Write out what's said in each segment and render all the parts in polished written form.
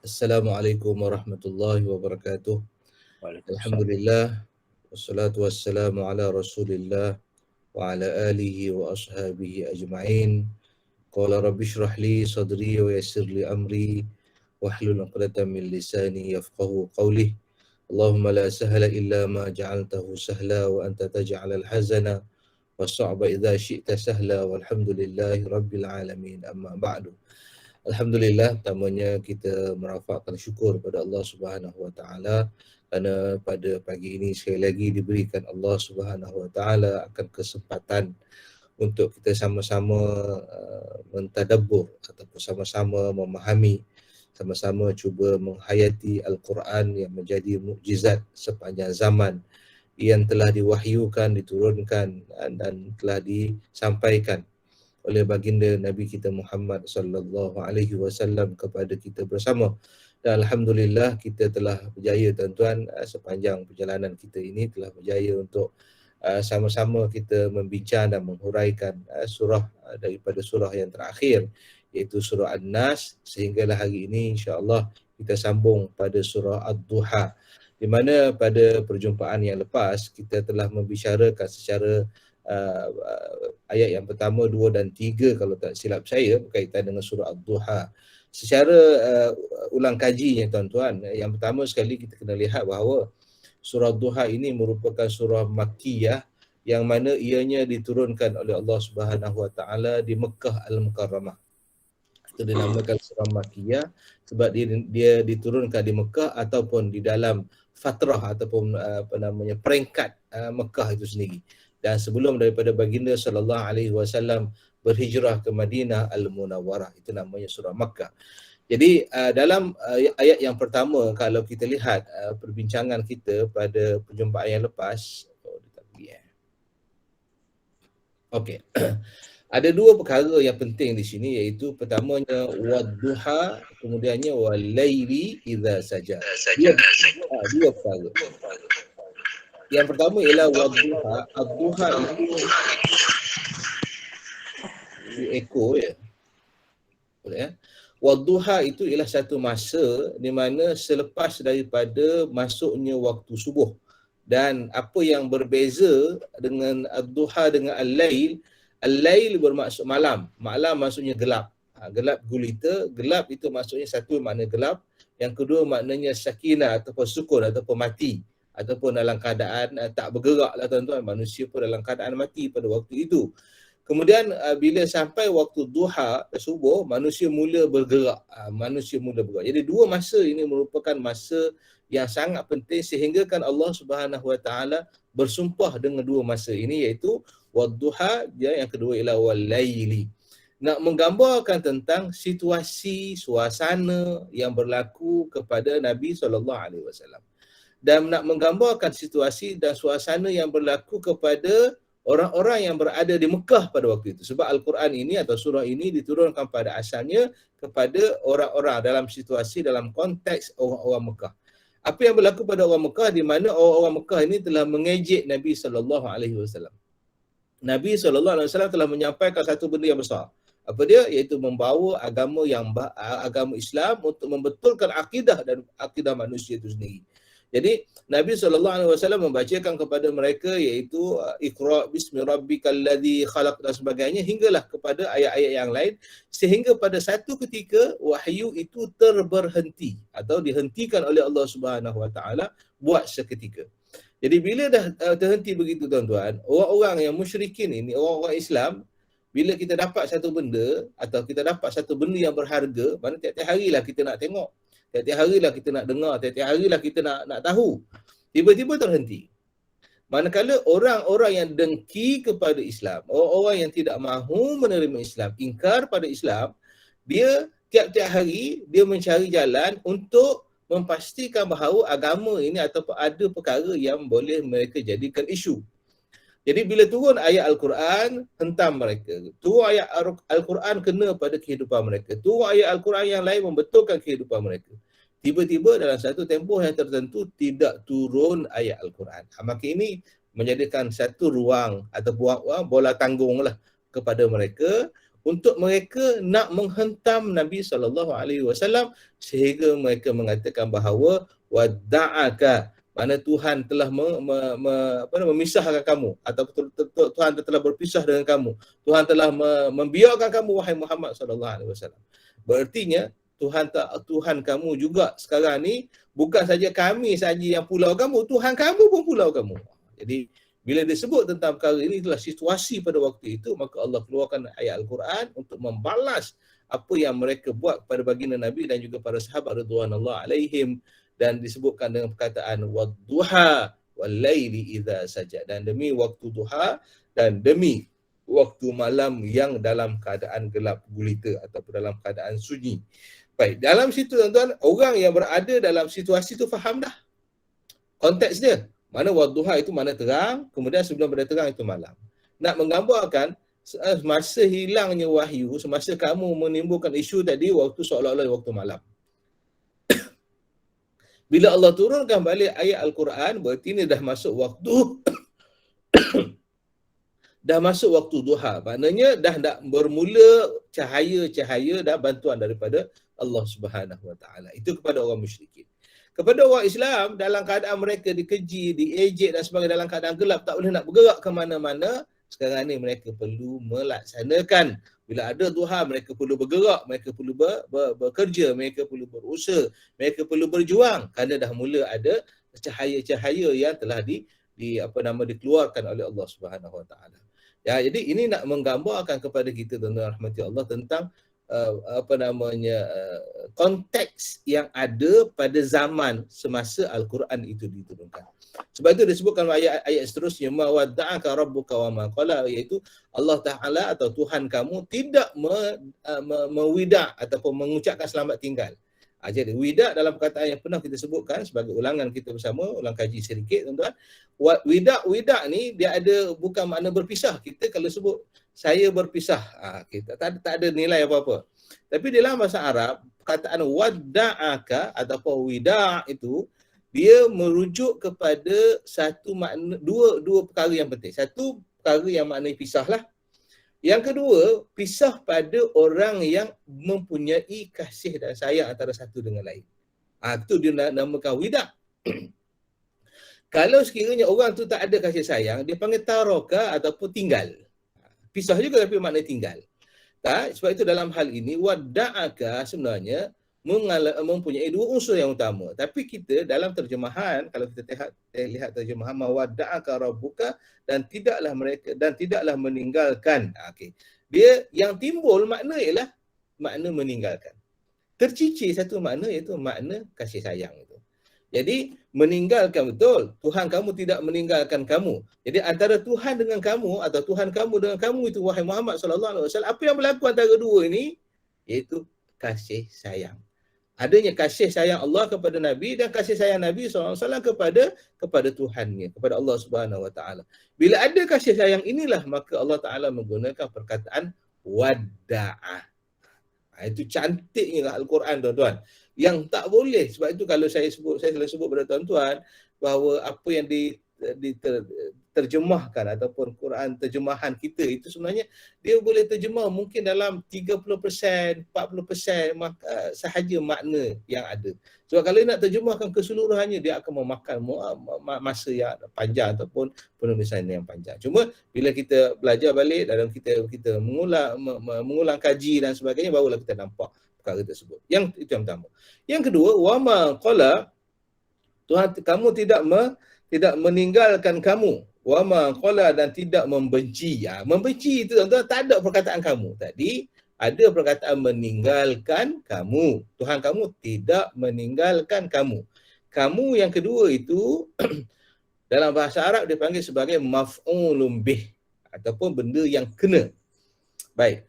Assalamualaikum warahmatullahi wabarakatuh. Waalaikumsalam. Alhamdulillah wassalatu wassalamu ala Rasulillah wa ala alihi wa ashabihi ajma'in. Qala rabbi shrah li sadri wa yassir li amri wahlul 'uqdatam min lisani yafqahu qawli. Allahumma la sahla illa ma ja'altahu sahla wa anta taj'alal hazana was-sa'ba idza syi'ta sahla walhamdulillahi rabbil alamin. Amma ba'du. Alhamdulillah, pertamanya kita merafakkan syukur kepada Allah Subhanahu Wa Taala kerana pada pagi ini sekali lagi diberikan Allah Subhanahu Wa Taala akan kesempatan untuk kita sama-sama mentadabbur ataupun sama-sama memahami, sama-sama cuba menghayati Al-Quran yang menjadi mukjizat sepanjang zaman yang telah diwahyukan, diturunkan dan telah disampaikan oleh baginda Nabi kita Muhammad sallallahu alaihi wasallam kepada kita bersama. Dan alhamdulillah kita telah berjaya tuan-tuan, sepanjang perjalanan kita ini telah berjaya untuk sama-sama kita membincang dan menghuraikan surah daripada surah yang terakhir, iaitu surah An-Nas, sehinggalah hari ini insya-Allah kita sambung pada surah Ad-Duha, di mana pada perjumpaan yang lepas kita telah membicarakan secara ayat yang pertama, 2 dan 3 kalau tak silap saya berkaitan dengan surah Ad-Duha. Secara ulang kajinya tuan-tuan, yang pertama sekali kita kena lihat bahawa surah Ad-Duha ini merupakan surah Makkiyah yang mana ianya diturunkan oleh Allah Subhanahu Wa Taala di Mekah Al-Mukarramah. Itu dinamakan surah Makkiyah sebab dia diturunkan di Mekah ataupun di dalam fatrah ataupun peringkat Mekah itu sendiri. Dan sebelum daripada baginda sallallahu alaihi wasallam berhijrah ke Madinah Al-Munawwarah, itu namanya surah Makkah. Jadi dalam ayat yang pertama, kalau kita lihat perbincangan kita pada perjumpaan yang lepas, okey. Ada dua perkara yang penting di sini, iaitu pertamanya wadduha, kemudiannya walaili idza saja. Dua perkara. Yang pertama ialah wadduha. Ad-duha itu ekor ya. Boleh ya? Wadduha itu ialah satu masa di mana selepas daripada masuknya waktu subuh. Dan apa yang berbeza dengan ad-duha dengan al-lail, al-lail bermaksud malam. Malam maksudnya gelap. Gelap gulita. Gelap itu maksudnya satu makna gelap. Yang kedua maknanya sakinah ataupun sukun ataupun mati. Ataupun dalam keadaan tak bergerak lah tuan-tuan. Manusia pun dalam keadaan mati pada waktu itu. Kemudian bila sampai waktu duha, subuh, manusia mula bergerak. Jadi dua masa ini merupakan masa yang sangat penting, sehingga kan Allah Subhanahu Wa Taala bersumpah dengan dua masa ini, iaitu wadduha, yang kedua ialah walaili. Nak menggambarkan tentang situasi, suasana yang berlaku kepada Nabi SAW. Dan nak menggambarkan situasi dan suasana yang berlaku kepada orang-orang yang berada di Mekah pada waktu itu. Sebab Al-Quran ini atau surah ini diturunkan pada asalnya kepada orang-orang dalam situasi, dalam konteks orang-orang Mekah. Apa yang berlaku pada orang Mekah, di mana orang-orang Mekah ini telah mengejek Nabi SAW. Nabi SAW telah menyampaikan satu benda yang besar. Apa dia? Iaitu membawa agama Islam untuk membetulkan akidah dan akidah manusia itu sendiri. Jadi Nabi SAW membacakan kepada mereka, iaitu Iqra bismi rabbikal ladzi khalaq dan sebagainya, hinggalah kepada ayat-ayat yang lain, sehingga pada satu ketika wahyu itu terberhenti atau dihentikan oleh Allah Subhanahu Wa Taala buat seketika. Jadi bila dah terhenti begitu tuan-tuan, orang-orang yang musyrikin ini, orang-orang Islam, bila kita dapat satu benda atau kita dapat satu benda yang berharga, mana tiap-tiap harilah kita nak tengok, tiap-tiap harilah kita nak dengar, tiap-tiap harilah kita nak tahu. Tiba-tiba terhenti. Manakala orang-orang yang dengki kepada Islam, orang-orang yang tidak mahu menerima Islam, ingkar pada Islam, dia tiap-tiap hari dia mencari jalan untuk memastikan bahawa agama ini ataupun ada perkara yang boleh mereka jadikan isu. Jadi bila turun ayat Al-Quran, hentam mereka. Turun ayat Al-Quran kena pada kehidupan mereka. Turun ayat Al-Quran yang lain membetulkan kehidupan mereka. Tiba-tiba dalam satu tempoh yang tertentu tidak turun ayat Al-Quran. Maka ini menjadikan satu ruang atau bola tanggung lah kepada mereka untuk mereka nak menghentam Nabi SAW sehingga mereka mengatakan bahawa wada'aka, mana Tuhan telah memisahkan kamu, atau Tuhan telah berpisah dengan kamu, Tuhan telah membiarkan kamu wahai Muhammad SAW. Berartinya Tuhan kamu juga sekarang ni bukan saja kami saja yang pulau kamu, Tuhan kamu pun pulau kamu. Jadi bila disebut tentang perkara ini, itulah situasi pada waktu itu, maka Allah keluarkan ayat Al-Quran untuk membalas apa yang mereka buat kepada baginda Nabi dan juga para sahabat radhiyallahu alaihim, dan disebutkan dengan perkataan wadduha walaili idza saja, dan demi waktu duha dan demi waktu malam yang dalam keadaan gelap gulita ataupun dalam keadaan sunyi. Baik, dalam situ tuan-tuan, orang yang berada dalam situasi itu faham dah konteks dia. Mana wadduha itu mana terang, kemudian sebelum pada terang itu malam. Nak menggambarkan masa hilangnya wahyu, semasa kamu menimbulkan isu tadi, waktu seolah-olah waktu malam. Bila Allah turunkan balik ayat Al-Quran, berarti ini dah masuk waktu dah masuk waktu duha. Maknanya dah bermula cahaya-cahaya dan bantuan daripada Allah Subhanahu Wa Taala. Itu kepada orang musyrikin. Kepada orang Islam, dalam keadaan mereka dikeji, diejek dan sebagainya, dalam keadaan gelap, tak boleh nak bergerak ke mana-mana, sekarang ni mereka perlu melaksanakan. Bila ada duha, mereka perlu bergerak, mereka perlu bekerja, mereka perlu berusaha, mereka perlu berjuang, kerana dah mula ada cahaya-cahaya yang telah dikeluarkan oleh Allah Subhanahu Wa Taala. Ya, jadi ini nak menggambarkan kepada kita, tuan-tuan rahmati Allah, tentang konteks yang ada pada zaman semasa Al-Quran itu diturunkan. Sebab itu disebutkan ayat seterusnya, ma wadda'aka rabbuka wa ma qala, iaitu Allah Ta'ala atau Tuhan kamu tidak mewida' ataupun mengucapkan selamat tinggal. Jadi wida' dalam perkataan yang pernah kita sebutkan sebagai ulangan kita bersama, ulang kaji sedikit tuan-tuan. Wida' ni dia ada bukan makna berpisah. Kita kalau sebut saya berpisah, kita tak ada nilai apa-apa. Tapi dalam bahasa Arab, perkataan wadda'aka ataupun wida' itu dia merujuk kepada satu makna, dua perkara yang penting. Satu perkara yang maknanya pisahlah. Yang kedua, pisah pada orang yang mempunyai kasih dan sayang antara satu dengan lain. Itu dia namakan wida'. Kalau sekiranya orang tu tak ada kasih sayang, dia panggil taroka ataupun tinggal. Pisah juga tapi makna tinggal. Sebab itu dalam hal ini wadda'aka sebenarnya mempunyai dua unsur yang utama. Tapi kita dalam terjemahan, kalau kita lihat terjemahan mawadda'aka rabbuka, dan tidaklah meninggalkan. Dia yang timbul makna ialah makna meninggalkan. Tercicir satu makna iaitu makna kasih sayang itu. Jadi meninggalkan, betul, Tuhan kamu tidak meninggalkan kamu. Jadi antara Tuhan dengan kamu atau Tuhan kamu dengan kamu itu wahai Muhammad SAW, apa yang berlaku antara dua ini iaitu kasih sayang. Adanya kasih sayang Allah kepada Nabi dan kasih sayang Nabi SAW kepada Tuhannya, kepada Allah Subhanahu Wa Taala. Bila ada kasih sayang inilah, maka Allah Taala menggunakan perkataan wadda'ah. Itu cantiknya Al-Quran, tuan-tuan. Yang tak boleh, sebab itu kalau saya selalu sebut pada tuan-tuan bahawa apa yang diterjemahkan ataupun Quran terjemahan kita itu sebenarnya dia boleh terjemah mungkin dalam 30%, 40% sahaja makna yang ada. Sebab kalau nak terjemahkan keseluruhannya, dia akan memakan masa yang panjang ataupun penulisan yang panjang. Cuma bila kita belajar balik dalam kita mengulang kaji dan sebagainya, barulah kita nampak perkara tersebut. Itu yang pertama. Yang kedua, wama qala, Tuhan kamu tidak meninggalkan kamu. Wama qala, dan tidak membenci. Membenci itu tuan-tuan tak ada perkataan kamu. Tadi ada perkataan meninggalkan kamu. Tuhan kamu tidak meninggalkan kamu. Kamu yang kedua itu dalam bahasa Arab dipanggil sebagai maf'ulun bih ataupun benda yang kena. Baik.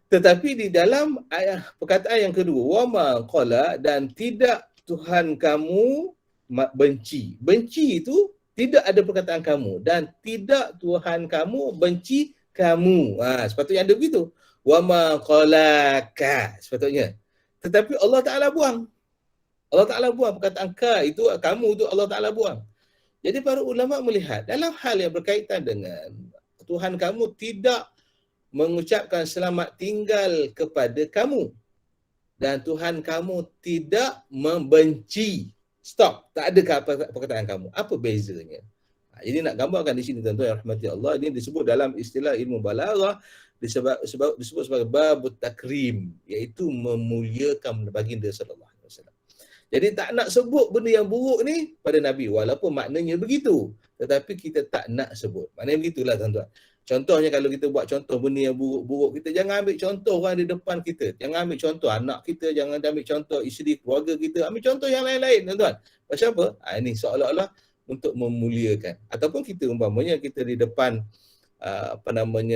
Tetapi di dalam ayat perkataan yang kedua, wama qala, dan tidak Tuhan kamu benci. Benci itu tidak ada perkataan kamu, dan tidak Tuhan kamu benci kamu. Sepatutnya ada begitu. Wama qalaka sepatutnya. Tetapi Allah Taala buang. Allah Taala buang perkataan ka itu, kamu itu Allah Taala buang. Jadi para ulama melihat dalam hal yang berkaitan dengan Tuhan kamu tidak mengucapkan selamat tinggal kepada kamu dan Tuhan kamu tidak membenci. Stop, tak ada perkataan kamu. Apa bezanya? Jadi nak gambarkan di sini tuan-tuan yang rahmati Allah, ini disebut dalam istilah ilmu balaghah disebut sebagai babut takrim, iaitu memuliakan baginda sallallahu alaihi wasallam. Jadi tak nak sebut benda yang buruk ni pada Nabi walaupun maknanya begitu, tetapi kita tak nak sebut. Maknanya begitulah tuan-tuan. Contohnya kalau kita buat contoh benda yang buruk-buruk, kita jangan ambil contoh orang di depan kita. Jangan ambil contoh anak kita, jangan ambil contoh isteri keluarga kita, ambil contoh yang lain-lain tuan-tuan. Pasal apa? Ini seolah-olah untuk memuliakan. Ataupun kita umpamanya kita di depan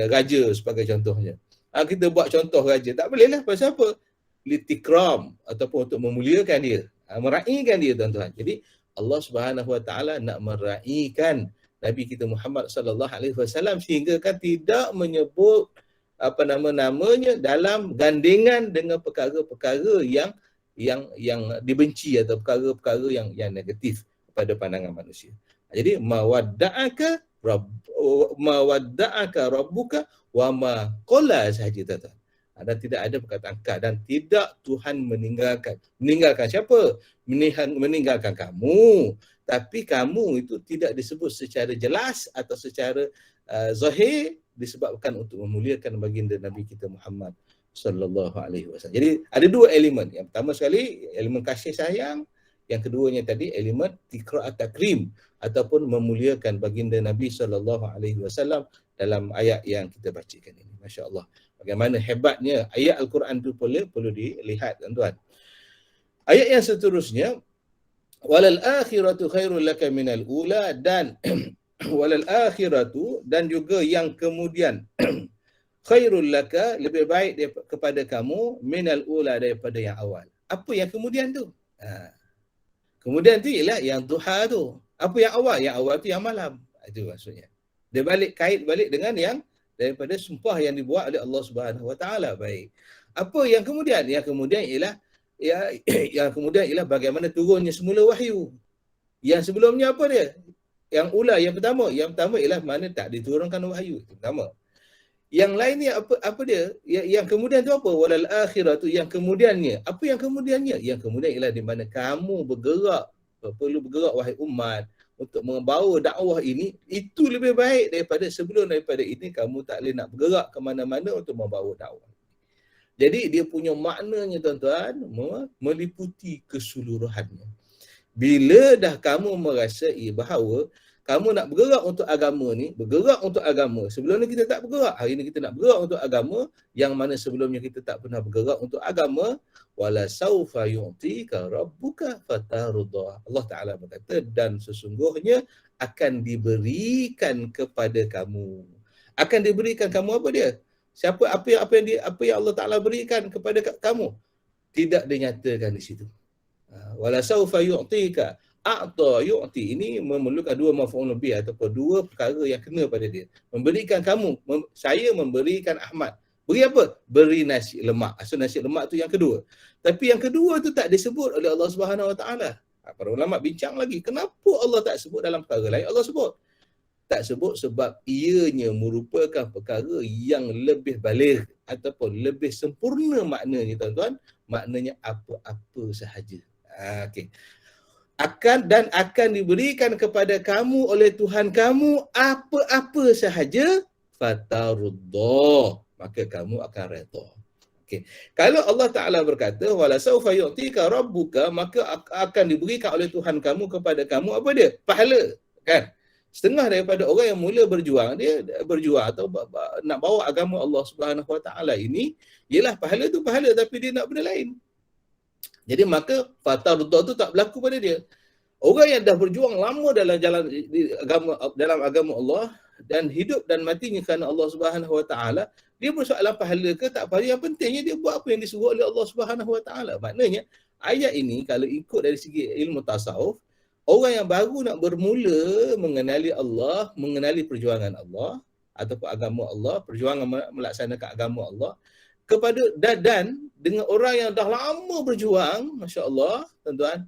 raja sebagai contohnya. Kita buat contoh raja, tak boleh lah. Pasal apa? Litikram, ataupun untuk memuliakan dia, meraihkan dia tuan-tuan. Jadi Allah Subhanahu Wa Taala nak meraihkan Nabi kita Muhammad sallallahu alaihi wasallam sehingga kan tidak menyebut namanya dalam gandengan dengan perkara-perkara yang dibenci atau perkara-perkara yang negatif pada pandangan manusia. Jadi mawadda'aka rabbuka wa ma qala sahaja tuan-tuan. Dan tidak ada perkataan ka, dan tidak Tuhan meninggalkan. Meninggalkan siapa? Meninggalkan kamu. Tapi kamu itu tidak disebut secara jelas atau secara zahir, disebabkan untuk memuliakan baginda Nabi kita Muhammad sallallahu alaihi wasallam. Jadi ada dua elemen. Yang pertama sekali elemen kasih sayang, yang keduanya tadi elemen tikra'at takrim ataupun memuliakan baginda Nabi sallallahu alaihi wasallam dalam ayat yang kita bacakan ini. Masya-Allah. Bagaimana hebatnya ayat Al-Quran itu perlu dilihat tuan-tuan. Ayat yang seterusnya, walal akhiratu khairul laka minal ula, dan walal akhiratu, dan juga yang kemudian khairul laka, lebih baik kepada kamu, minal ula, daripada yang awal. Apa yang kemudian tu? Kemudian tu ialah yang duha tu. Apa yang awal? Yang awal tu yang malam. Itu maksudnya. Dia kait balik dengan yang daripada sumpah yang dibuat oleh Allah Subhanahu Wa Taala. Baik. Apa yang kemudian? Yang kemudian ialah bagaimana turunnya semula wahyu. Yang sebelumnya apa dia? Yang yang pertama ialah mana tak diturunkan wahyu. Itu pertama. Yang lainnya apa dia? Yang kemudian tu apa? Walal akhiratu, yang kemudiannya. Apa yang kemudiannya? Yang kemudian ialah di mana kamu perlu bergerak wahai umat untuk membawa dakwah ini, itu lebih baik daripada sebelum. Daripada ini kamu tak boleh nak bergerak ke mana-mana untuk membawa dakwah. Jadi dia punya maknanya tuan-tuan meliputi keseluruhannya. Bila dah kamu merasai bahawa kamu nak bergerak untuk agama ni, bergerak untuk agama. Sebelum ni kita tak bergerak, hari ni kita nak bergerak untuk agama, yang mana sebelumnya kita tak pernah bergerak untuk agama. Wala saufa yu'tika rabbuka fataruddah. Allah Taala berkata, dan sesungguhnya akan diberikan kepada kamu. Akan diberikan kamu apa dia? Apa yang Allah Taala berikan kepada kamu? Tidak dinyatakan di situ. Wala saufa yu'tika, a'ta yu'ti, ini memerlukan dua maf'ul bih ataupun dua perkara yang kena pada dia. Memberikan kamu, saya memberikan Ahmad. Beri apa? Beri nasi lemak. So nasi lemak tu yang kedua. Tapi yang kedua tu tak disebut oleh Allah Subhanahu Wa Taala. Para ulama bincang lagi, kenapa Allah tak sebut dalam perkara lain? Allah sebut. Tak sebut sebab ianya merupakan perkara yang lebih baligh ataupun lebih sempurna maknanya tuan-tuan. Maknanya apa-apa sahaja. Okey. Akan diberikan kepada kamu oleh Tuhan kamu apa-apa sahaja, fataruddah, maka kamu akan redha. Okey. Kalau Allah Taala berkata wala saufa yu'tika rabbuka, maka akan diberikan oleh Tuhan kamu kepada kamu apa dia? Pahala, kan? Setengah daripada orang yang mula berjuang, dia berjuang atau nak bawa agama Allah Subhanahu Wa Taala ini, ialah pahala tu pahala, tapi dia nak benda lain. Jadi maka fataruddah tu tak berlaku pada dia. Orang yang dah berjuang lama dalam agama Allah dan hidup dan matinya kerana Allah Subhanahu Wa Taala, dia bersoalan pahala ke tak pahala, yang pentingnya dia buat apa yang disuruh oleh Allah Subhanahu Wa Taala. Maknanya ayat ini kalau ikut dari segi ilmu tasawuf, orang yang baru nak bermula mengenali Allah, mengenali perjuangan Allah ataupun agama Allah, perjuangan melaksanakan agama Allah, dan dengan orang yang dah lama berjuang, masya-Allah, tuan-tuan,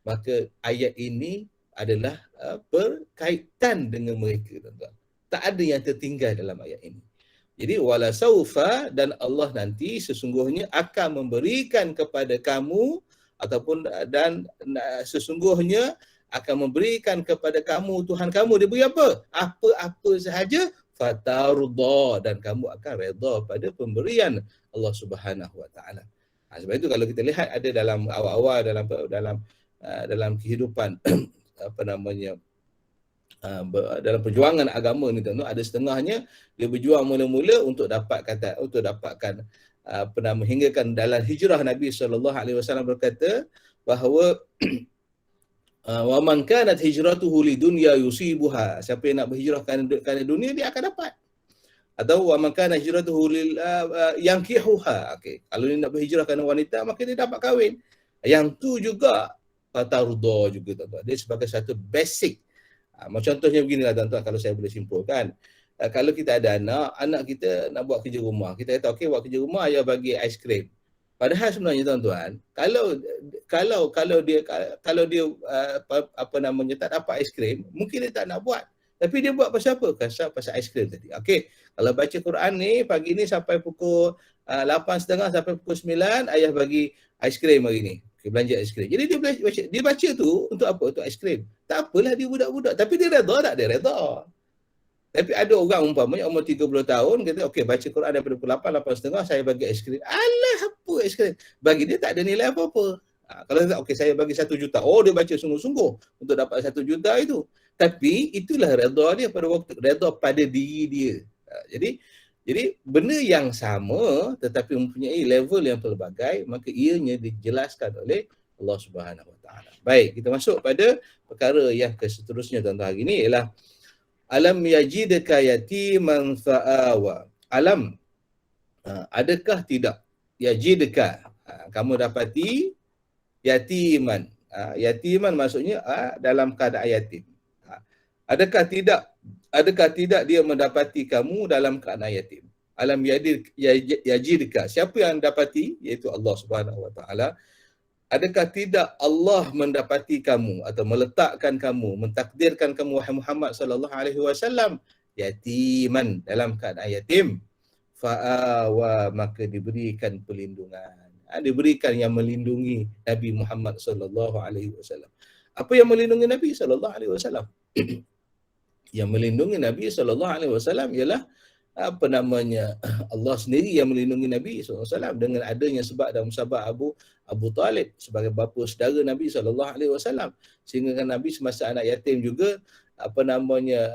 maka ayat ini adalah berkaitan dengan mereka, tuan-tuan. Tak ada yang tertinggal dalam ayat ini. Jadi wala saufa, dan Allah nanti sesungguhnya akan memberikan kepada kamu ataupun dan sesungguhnya akan memberikan kepada kamu Tuhan kamu, dia beri apa? Apa-apa sahaja, fatarudha, dan kamu akan redha pada pemberian Allah Subhanahu Wa Taala. Sebab itu kalau kita lihat ada dalam awal-awal dalam kehidupan apa namanya dalam perjuangan agama ni tuan-tuan, ada setengahnya dia berjuang mula-mula untuk dapatkan apa nama, hinggakan dalam hijrah Nabi SAW berkata bahawa wa man kanat hijratuhu lidunya yusibuha, siapa yang nak berhijrah kerana dunia dia akan dapat. Atau wa man kana hijratuhu lil yankihuha, okey, kalau dia nak berhijrah kerana wanita maka dia dapat kahwin. Yang tu juga fatarudha juga tuan-tuan, dia sebagai satu basic. Contohnya beginilah tuan-tuan, kalau saya boleh simpulkan, kalau kita ada anak kita nak buat kerja rumah, kita kata okey, buat kerja rumah, ayah bagi aiskrim. Padahal sebenarnya tuan-tuan, kalau dia apa namanya tak dapat aiskrim, mungkin dia tak nak buat. Tapi dia buat pasal apa? Pasal aiskrim tadi. Okey, kalau baca Quran ni pagi ni sampai pukul 8.30 sampai pukul 9, ayah bagi aiskrim hari ni. Okay, belanja aiskrim. Jadi dia baca tu untuk apa? Untuk aiskrim. Tak apalah dia budak-budak, tapi dia redha tak? Dia redha. Tapi ada orang umpamanya umur 30 tahun kata okey, baca Quran daripada pukul 8, 8.30 saya bagi aiskrim. Alah, apa aiskrim? Bagi dia tak ada nilai apa-apa. Kalau kata okey saya bagi 1 juta. Oh, dia baca sungguh-sungguh untuk dapat 1 juta itu. Tapi itulah redha dia pada waktu, redha pada diri dia. Jadi benda yang sama tetapi mempunyai level yang pelbagai, maka ianya dijelaskan oleh Allah Subhanahu Wa Taala. Baik, kita masuk pada perkara yang seterusnya tuan-tuan hari ini ialah alam yajidka yatiman fa'awa. Alam, adakah tidak yajidka, kamu dapati yatiman. Yatiman maksudnya dalam keadaan yatim. Adakah tidak dia mendapati kamu dalam keadaan yatim? Alam yajidka, siapa yang dapati? Iaitu Allah Subhanahu Wa Taala. Adakah tidak Allah mendapati kamu atau meletakkan kamu, mentakdirkan kamu wahai Muhammad sallallahu alaihi wasallam yatiman, dalam keadaan yatim, fa'awa, maka diberikan perlindungan. Diberikan yang melindungi Nabi Muhammad sallallahu alaihi wasallam. Apa yang melindungi Nabi sallallahu alaihi wasallam? Yang melindungi Nabi sallallahu alaihi wasallam ialah apa namanya, Allah sendiri yang melindungi Nabi SAW dengan adanya sebab dan musabab Abu Talib sebagai bapa saudara Nabi SAW, sehingga Nabi semasa anak yatim juga apa namanya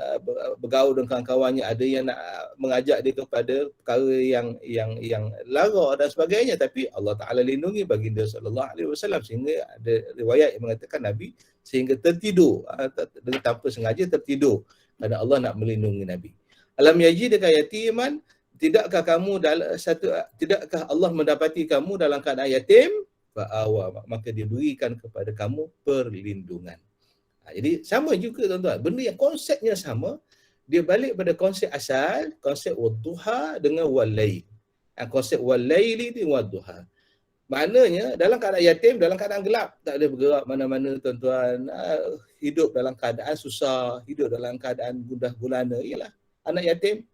bergaul dengan kawan-kawannya, ada yang nak mengajak dia kepada perkara yang lara dan sebagainya, tapi Allah Taala lindungi baginda SAW, sehingga ada riwayat yang mengatakan Nabi sehingga tertidur dengan tanpa sengaja tertidur kerana Allah nak melindungi Nabi. Alam yajidka yatiman, tidakkah Allah mendapati kamu dalam keadaan yatim? Fa'awa, maka diberikan kepada kamu perlindungan. Jadi sama juga tuan-tuan, benda yang konsepnya sama, dia balik pada konsep asal, konsep wadduha dengan walail. Konsep walaili di wadduha. Maknanya dalam keadaan yatim, dalam keadaan gelap, tak boleh bergerak mana-mana tuan-tuan, hidup dalam keadaan susah, hidup dalam keadaan gundah gulana, ialah anak yatim,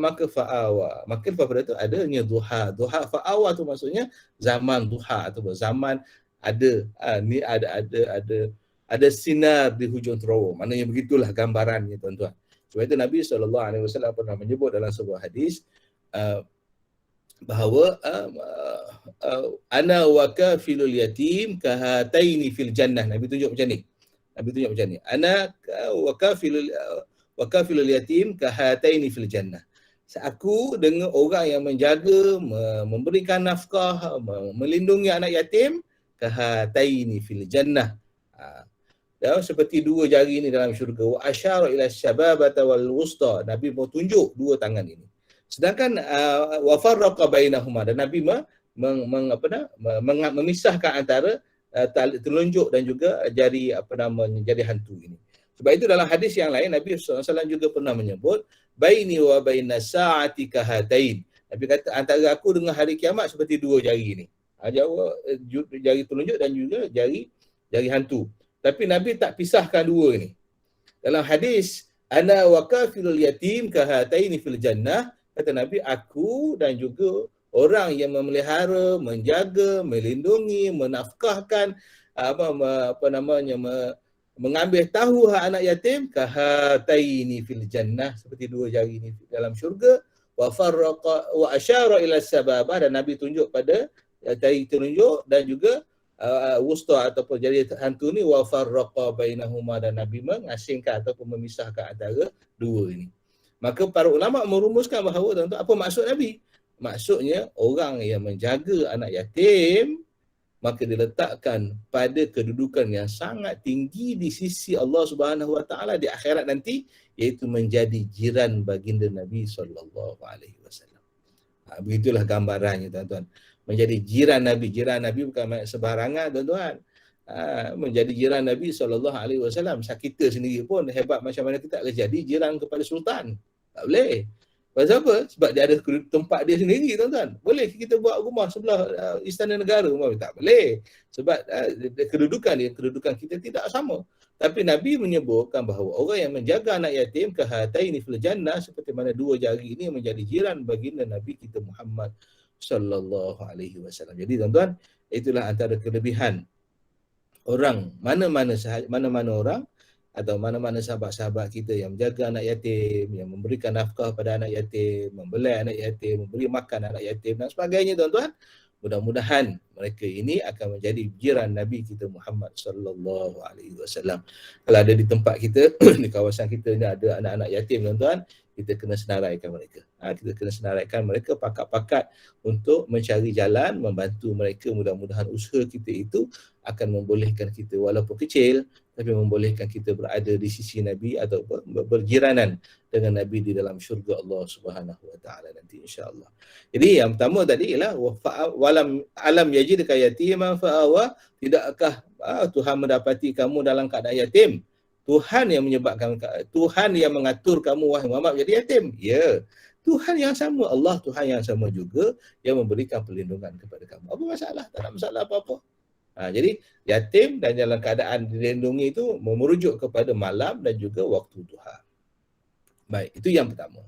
maka fa'awa. Maka daripada itu adanya duha. Duha fa'awa tu maksudnya zaman duha atau zaman ada sinar di hujung terowong. Maknanya begitulah gambarannya tuan-tuan. Sebab itu Nabi SAW pernah menyebut dalam sebuah hadis bahawa ana wa kafilul yatim kahataini fil jannah. Nabi tunjuk macam ni. Ana wa kafilul yatim kahataini fil jannah. Aku dengan orang yang menjaga, memberikan nafkah, melindungi anak yatim, kahataini fil jannah. Seperti dua jari ini dalam syurga. Wa asyara ila syababata wal wusta. Nabi mau tunjuk dua tangan ini. Sedangkan wa farraqa bainahuma, dan Nabi memisahkan antara telunjuk dan juga jari jari hantu ini. Sebab itu dalam hadis yang lain Nabi SAW juga pernah menyebut baini wa baina sa'ati kahatain. Nabi kata antara aku dengan hari kiamat seperti dua jari ni. Jari telunjuk dan juga jari hantu. Tapi Nabi tak pisahkan dua ni. Dalam hadis ana wa kafilul yatim kahataini fil jannah, Kata Nabi, aku dan juga orang yang memelihara, menjaga, melindungi, menafkahkan, mengambil tahu hak anak yatim, kahataini fil jannah, seperti dua jari ini dalam syurga, wa farraqa wa asyara ila sababah, dan Nabi tunjuk pada jari telunjuk dan juga wusta ataupun jari hantu ni, wa farraqa bainahuma, dan Nabi mengasingkan ataupun memisahkan antara dua ini. Maka para ulama merumuskan bahawa tuan-tuan, apa maksud Nabi? Maksudnya orang yang menjaga anak yatim maka diletakkan pada kedudukan yang sangat tinggi di sisi Allah Subhanahu Wa Taala di akhirat nanti, iaitu menjadi jiran baginda Nabi sallallahu alaihi wasallam. Begitulah gambarannya tuan-tuan. Menjadi jiran Nabi. Jiran Nabi bukan sebarangan tuan-tuan. Menjadi jiran Nabi sallallahu alaihi wasallam. Kita sendiri pun hebat macam mana kita boleh jadi jiran kepada sultan. Tak boleh. Pasal apa? Sebab dia ada tempat dia sendiri tuan-tuan. Boleh kita buat rumah sebelah istana negara? Tak boleh. Sebab kedudukan kita tidak sama. Tapi Nabi menyebutkan bahawa orang yang menjaga anak yatim, kahataini fil jannah, seperti mana dua jari ini menjadi jiran baginda Nabi kita Muhammad sallallahu alaihi wasallam. Jadi tuan-tuan, itulah antara kelebihan orang, mana-mana orang atau mana-mana sahabat-sahabat kita yang menjaga anak yatim, yang memberikan nafkah pada anak yatim, membelai anak yatim, memberi makan anak yatim dan sebagainya tuan-tuan. Mudah-mudahan mereka ini akan menjadi jiran Nabi kita Muhammad sallallahu alaihi wasallam. Kalau ada di tempat kita, di kawasan kita ni ada anak-anak yatim tuan-tuan, kita kena senaraikan mereka. Kita kena senaraikan mereka pakat-pakat untuk mencari jalan, membantu mereka. Mudah-mudahan usaha kita itu akan membolehkan kita walaupun kecil, tapi membolehkan kita berada di sisi Nabi atau berjiranan dengan Nabi di dalam syurga Allah Subhanahu Wa Taala nanti insya-Allah. Jadi yang pertama tadi ialah walam alam yajidka yatiman fa'awa, tidakkah Tuhan mendapati kamu dalam keadaan yatim? Tuhan yang menyebabkan, Tuhan yang mengatur kamu wahai Muhammad jadi yatim. Ya. Tuhan yang sama, Allah Tuhan yang sama juga yang memberikan perlindungan kepada kamu. Apa masalah? Tak ada masalah apa-apa. Jadi yatim dan dalam keadaan dilindungi itu merujuk kepada malam dan juga waktu duha. Baik, itu yang pertama.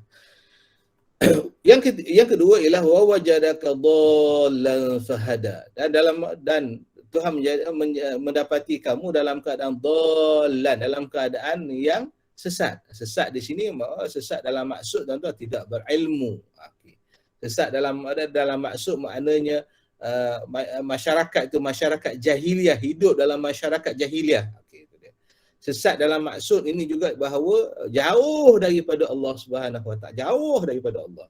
Yang kedua ialah wa wajadaka dhallan fahada. Dan Tuhan mendapati kamu dalam keadaan dhallan, dalam keadaan yang sesat. Sesat di sini sesat dalam maksud tuan-tuan tidak berilmu. Sesat dalam maksud maknanya masyarakat itu masyarakat jahiliah, hidup dalam masyarakat jahiliah. Sesat dalam maksud ini juga bahawa jauh daripada Allah Subhanahu Wa Taala, jauh daripada Allah.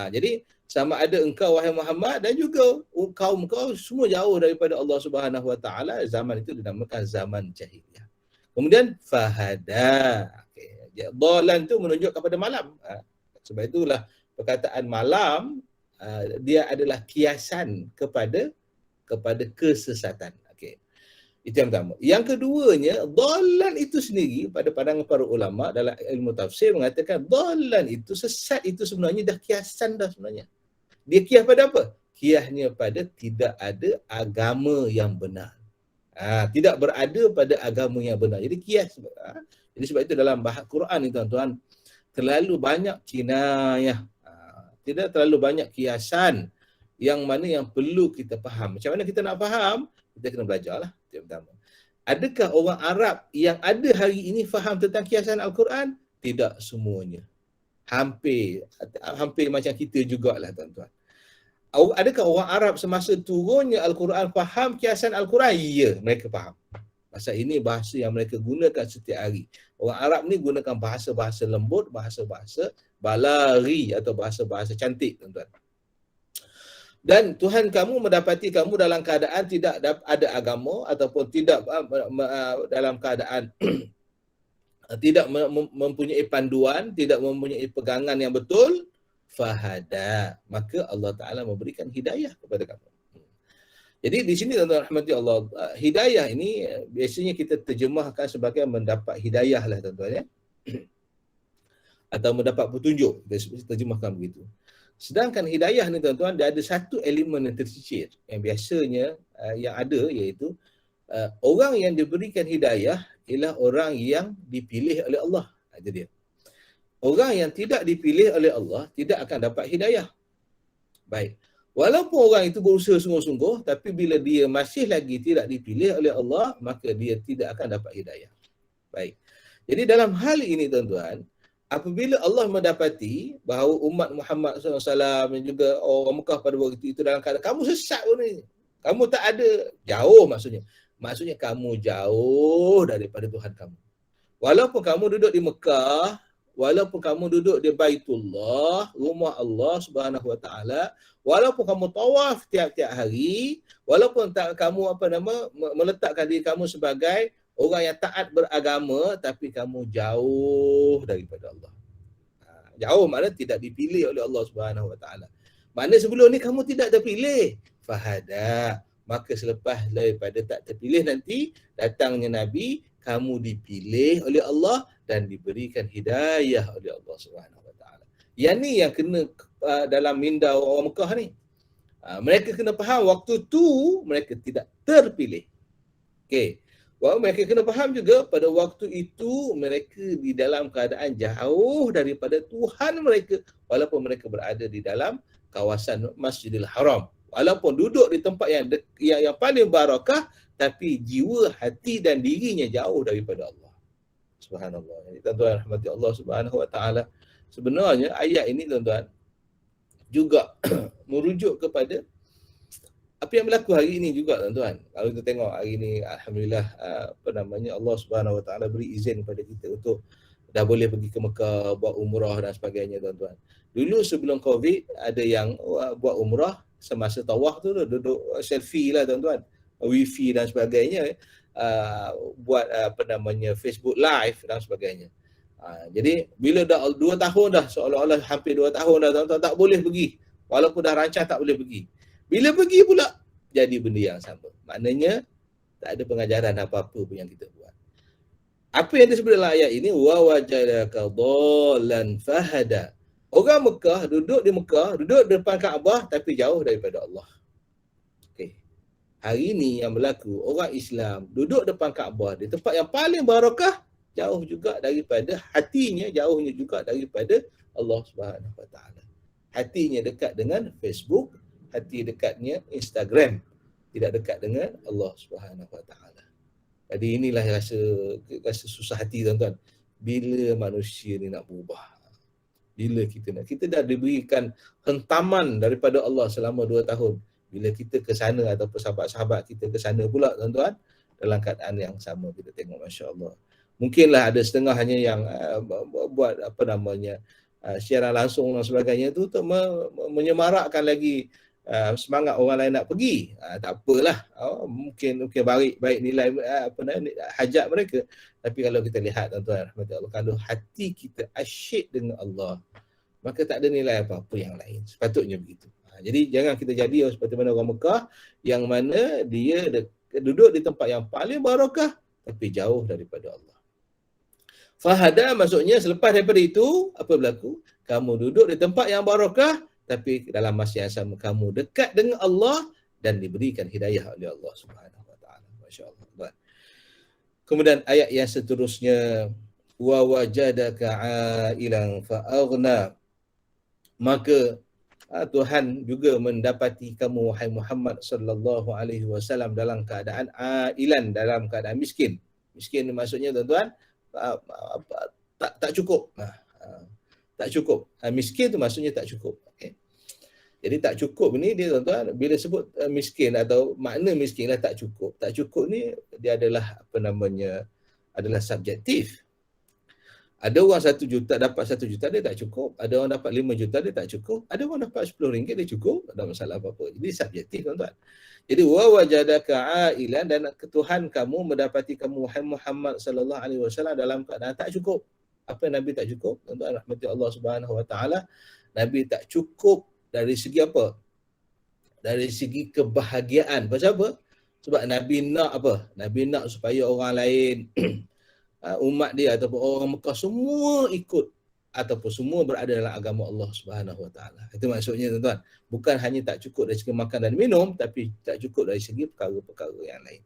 Jadi sama ada engkau wahai Muhammad dan juga kaum kau semua jauh daripada Allah Subhanahu Wa Taala. Zaman itu dinamakan zaman jahiliyah. Kemudian fahada. Dhalan tu menunjuk kepada malam. Sebab itulah perkataan malam dia adalah kiasan kepada kesesatan. Itu yang pertama. Yang keduanya, dhalan itu sendiri pada pandangan para ulama dalam ilmu tafsir mengatakan dhalan itu, sesat itu sebenarnya dah kiasan dah sebenarnya. Dia kias pada apa? Kiasnya pada tidak ada agama yang benar. Tidak berada pada agama yang benar. Jadi kias. Jadi sebab itu dalam bahasa Quran ni tuan-tuan, terlalu banyak kinayah. Tidak terlalu banyak kiasan yang mana yang perlu kita faham. Macam mana kita nak faham? Kita kena belajarlah. Itu yang pertama. Adakah orang Arab yang ada hari ini faham tentang kiasan Al-Quran? Tidak semuanya. Hampir macam kita jugalah tuan-tuan. Adakah orang Arab semasa turunnya Al-Quran faham kiasan Al-Quran? Ya, mereka faham. Pasal ini bahasa yang mereka gunakan setiap hari. Orang Arab ni gunakan bahasa-bahasa lembut, bahasa-bahasa balaghi atau bahasa-bahasa cantik tuan-tuan. Dan Tuhan kamu mendapati kamu dalam keadaan tidak ada agama ataupun tidak dalam keadaan tidak mempunyai panduan, tidak mempunyai pegangan yang betul, fahada, maka Allah Ta'ala memberikan hidayah kepada kamu. Jadi di sini tuan-tuan rahmati Allah, hidayah ini biasanya kita terjemahkan sebagai mendapat hidayah lah tuan-tuan ya. Atau mendapat petunjuk, kita terjemahkan begitu. Sedangkan hidayah ni tuan-tuan, dia ada satu elemen yang tercicir yang biasanya yang ada, iaitu orang yang diberikan hidayah ialah orang yang dipilih oleh Allah. Itu dia. orang yang tidak dipilih oleh Allah tidak akan dapat hidayah. Baik. Walaupun orang itu berusaha sungguh-sungguh, tapi bila dia masih lagi tidak dipilih oleh Allah, maka dia tidak akan dapat hidayah. Baik. Jadi dalam hal ini tuan-tuan, apabila Allah mendapati bahawa umat Muhammad SAW dan juga orang Mekah pada waktu itu dalam keadaan kamu sesat pun ni, kamu tak ada, jauh maksudnya. Maksudnya kamu jauh daripada Tuhan kamu. Walaupun kamu duduk di Mekah, walaupun kamu duduk di Baitullah, rumah Allah Subhanahu Wa Taala, walaupun kamu tawaf tiap-tiap hari, walaupun kamu meletakkan diri kamu sebagai orang yang taat beragama, tapi kamu jauh daripada Allah. Jauh maknanya tidak dipilih oleh Allah Subhanahu Wa Taala. Maknanya sebelum ni kamu tidak terpilih. Fahada. Maka selepas daripada tak terpilih nanti, datangnya Nabi, kamu dipilih oleh Allah dan diberikan hidayah oleh Allah Subhanahu Wa Taala. Yang ni yang kena dalam minda orang Mekah ni. Mereka kena faham waktu tu mereka tidak terpilih. Okey. Mereka kena faham juga pada waktu itu mereka di dalam keadaan jauh daripada Tuhan mereka walaupun mereka berada di dalam kawasan Masjidil Haram. Walaupun duduk di tempat yang paling barakah, tapi jiwa, hati dan dirinya jauh daripada Allah. Subhanallah. Jadi tuan-tuan rahmati Allah Subhanahu Wa Taala. Sebenarnya ayat ini tuan-tuan juga merujuk kepada apa yang berlaku hari ini juga tuan-tuan. Kalau kita tengok hari ini, alhamdulillah Allah Subhanahu Wa Taala beri izin kepada kita untuk dah boleh pergi ke Mekah, buat umrah dan sebagainya tuan-tuan. Dulu sebelum Covid ada yang buat umrah semasa tawaf tu duduk selfie lah tuan-tuan, wifi dan sebagainya, buat Facebook live dan sebagainya. Jadi bila dah 2 tahun dah, seolah-olah hampir 2 tahun dah tuan-tuan tak boleh pergi, walaupun dah rancang tak boleh pergi. Bila pergi pula jadi benda yang sama. Maknanya tak ada pengajaran apa-apa pun yang kita buat. Apa yang disebut dalam ayat ini, wa wajadaka dhallan fahada. Orang Mekah duduk di Mekah, duduk depan Kaabah tapi jauh daripada Allah. Okey. Hari ini yang berlaku, orang Islam duduk depan Kaabah di tempat yang paling barakah, jauh juga daripada hatinya, jauhnya juga daripada Allah Subhanahu Wa Taala. Hatinya dekat dengan Facebook, hati dekatnya Instagram, tidak dekat dengan Allah Subhanahu Wa Taala. Jadi inilah rasa susah hati tuan-tuan. Bila manusia ni nak berubah? Bila kita dah diberikan hentaman daripada Allah selama 2 tahun. Bila kita ke sana ataupun sahabat-sahabat kita ke sana pula tuan-tuan, dalam keadaan yang sama kita tengok, masya-Allah. Mungkinlah ada setengahnya yang buat siaran langsung dan sebagainya tu untuk menyemarakkan lagi semangat orang lain nak pergi. Tak apalah, mungkin baik nilai hajat mereka. Tapi kalau kita lihat tuan-tuan rahmat Allah, kalau hati kita asyik dengan Allah, maka tak ada nilai apa-apa yang lain. Sepatutnya begitu. Jadi jangan kita jadi seperti mana orang Mekah yang mana dia duduk di tempat yang paling barakah tapi jauh daripada Allah. Fahada maksudnya selepas daripada itu apa berlaku? Kamu duduk di tempat yang barakah tapi dalam masa yang sama kamu dekat dengan Allah dan diberikan hidayah oleh Allah Subhanahu Wa Taala. Masya-Allah. Kemudian ayat yang seterusnya, wa wajadaka ailan fa aghna. Maka Tuhan juga mendapati kamu wahai Muhammad sallallahu alaihi wasallam dalam keadaan ailan, dalam keadaan miskin. Miskin maksudnya tuan-tuan tak cukup. Tak cukup. Miskin tu maksudnya tak cukup. Okay. Jadi tak cukup ni dia tuan-tuan, bila sebut miskin atau makna miskin lah tak cukup. Tak cukup ni dia adalah adalah subjektif. Ada orang 1 juta dapat 1 juta dia tak cukup. Ada orang dapat 5 juta dia tak cukup. Ada orang dapat 10 ringgit dia cukup. Tak ada masalah apa-apa. Jadi subjektif tuan-tuan. Jadi wa wajadaka ailan, dan Tuhan kamu mendapati kamu Muhammad sallallahu alaihi wasallam dalam keadaan tak cukup. Apa yang Nabi tak cukup? Tuan-tuan rahmati Allah Subhanahu Wa Taala, Nabi tak cukup dari segi apa? Dari segi kebahagiaan. Pasal apa? Sebab Nabi nak apa? Nabi nak supaya orang lain umat dia ataupun orang Mekah semua ikut ataupun semua berada dalam agama Allah Subhanahu Wa Taala. Itu maksudnya tuan-tuan. Bukan hanya tak cukup dari segi makan dan minum, tapi tak cukup dari segi perkara-perkara yang lain.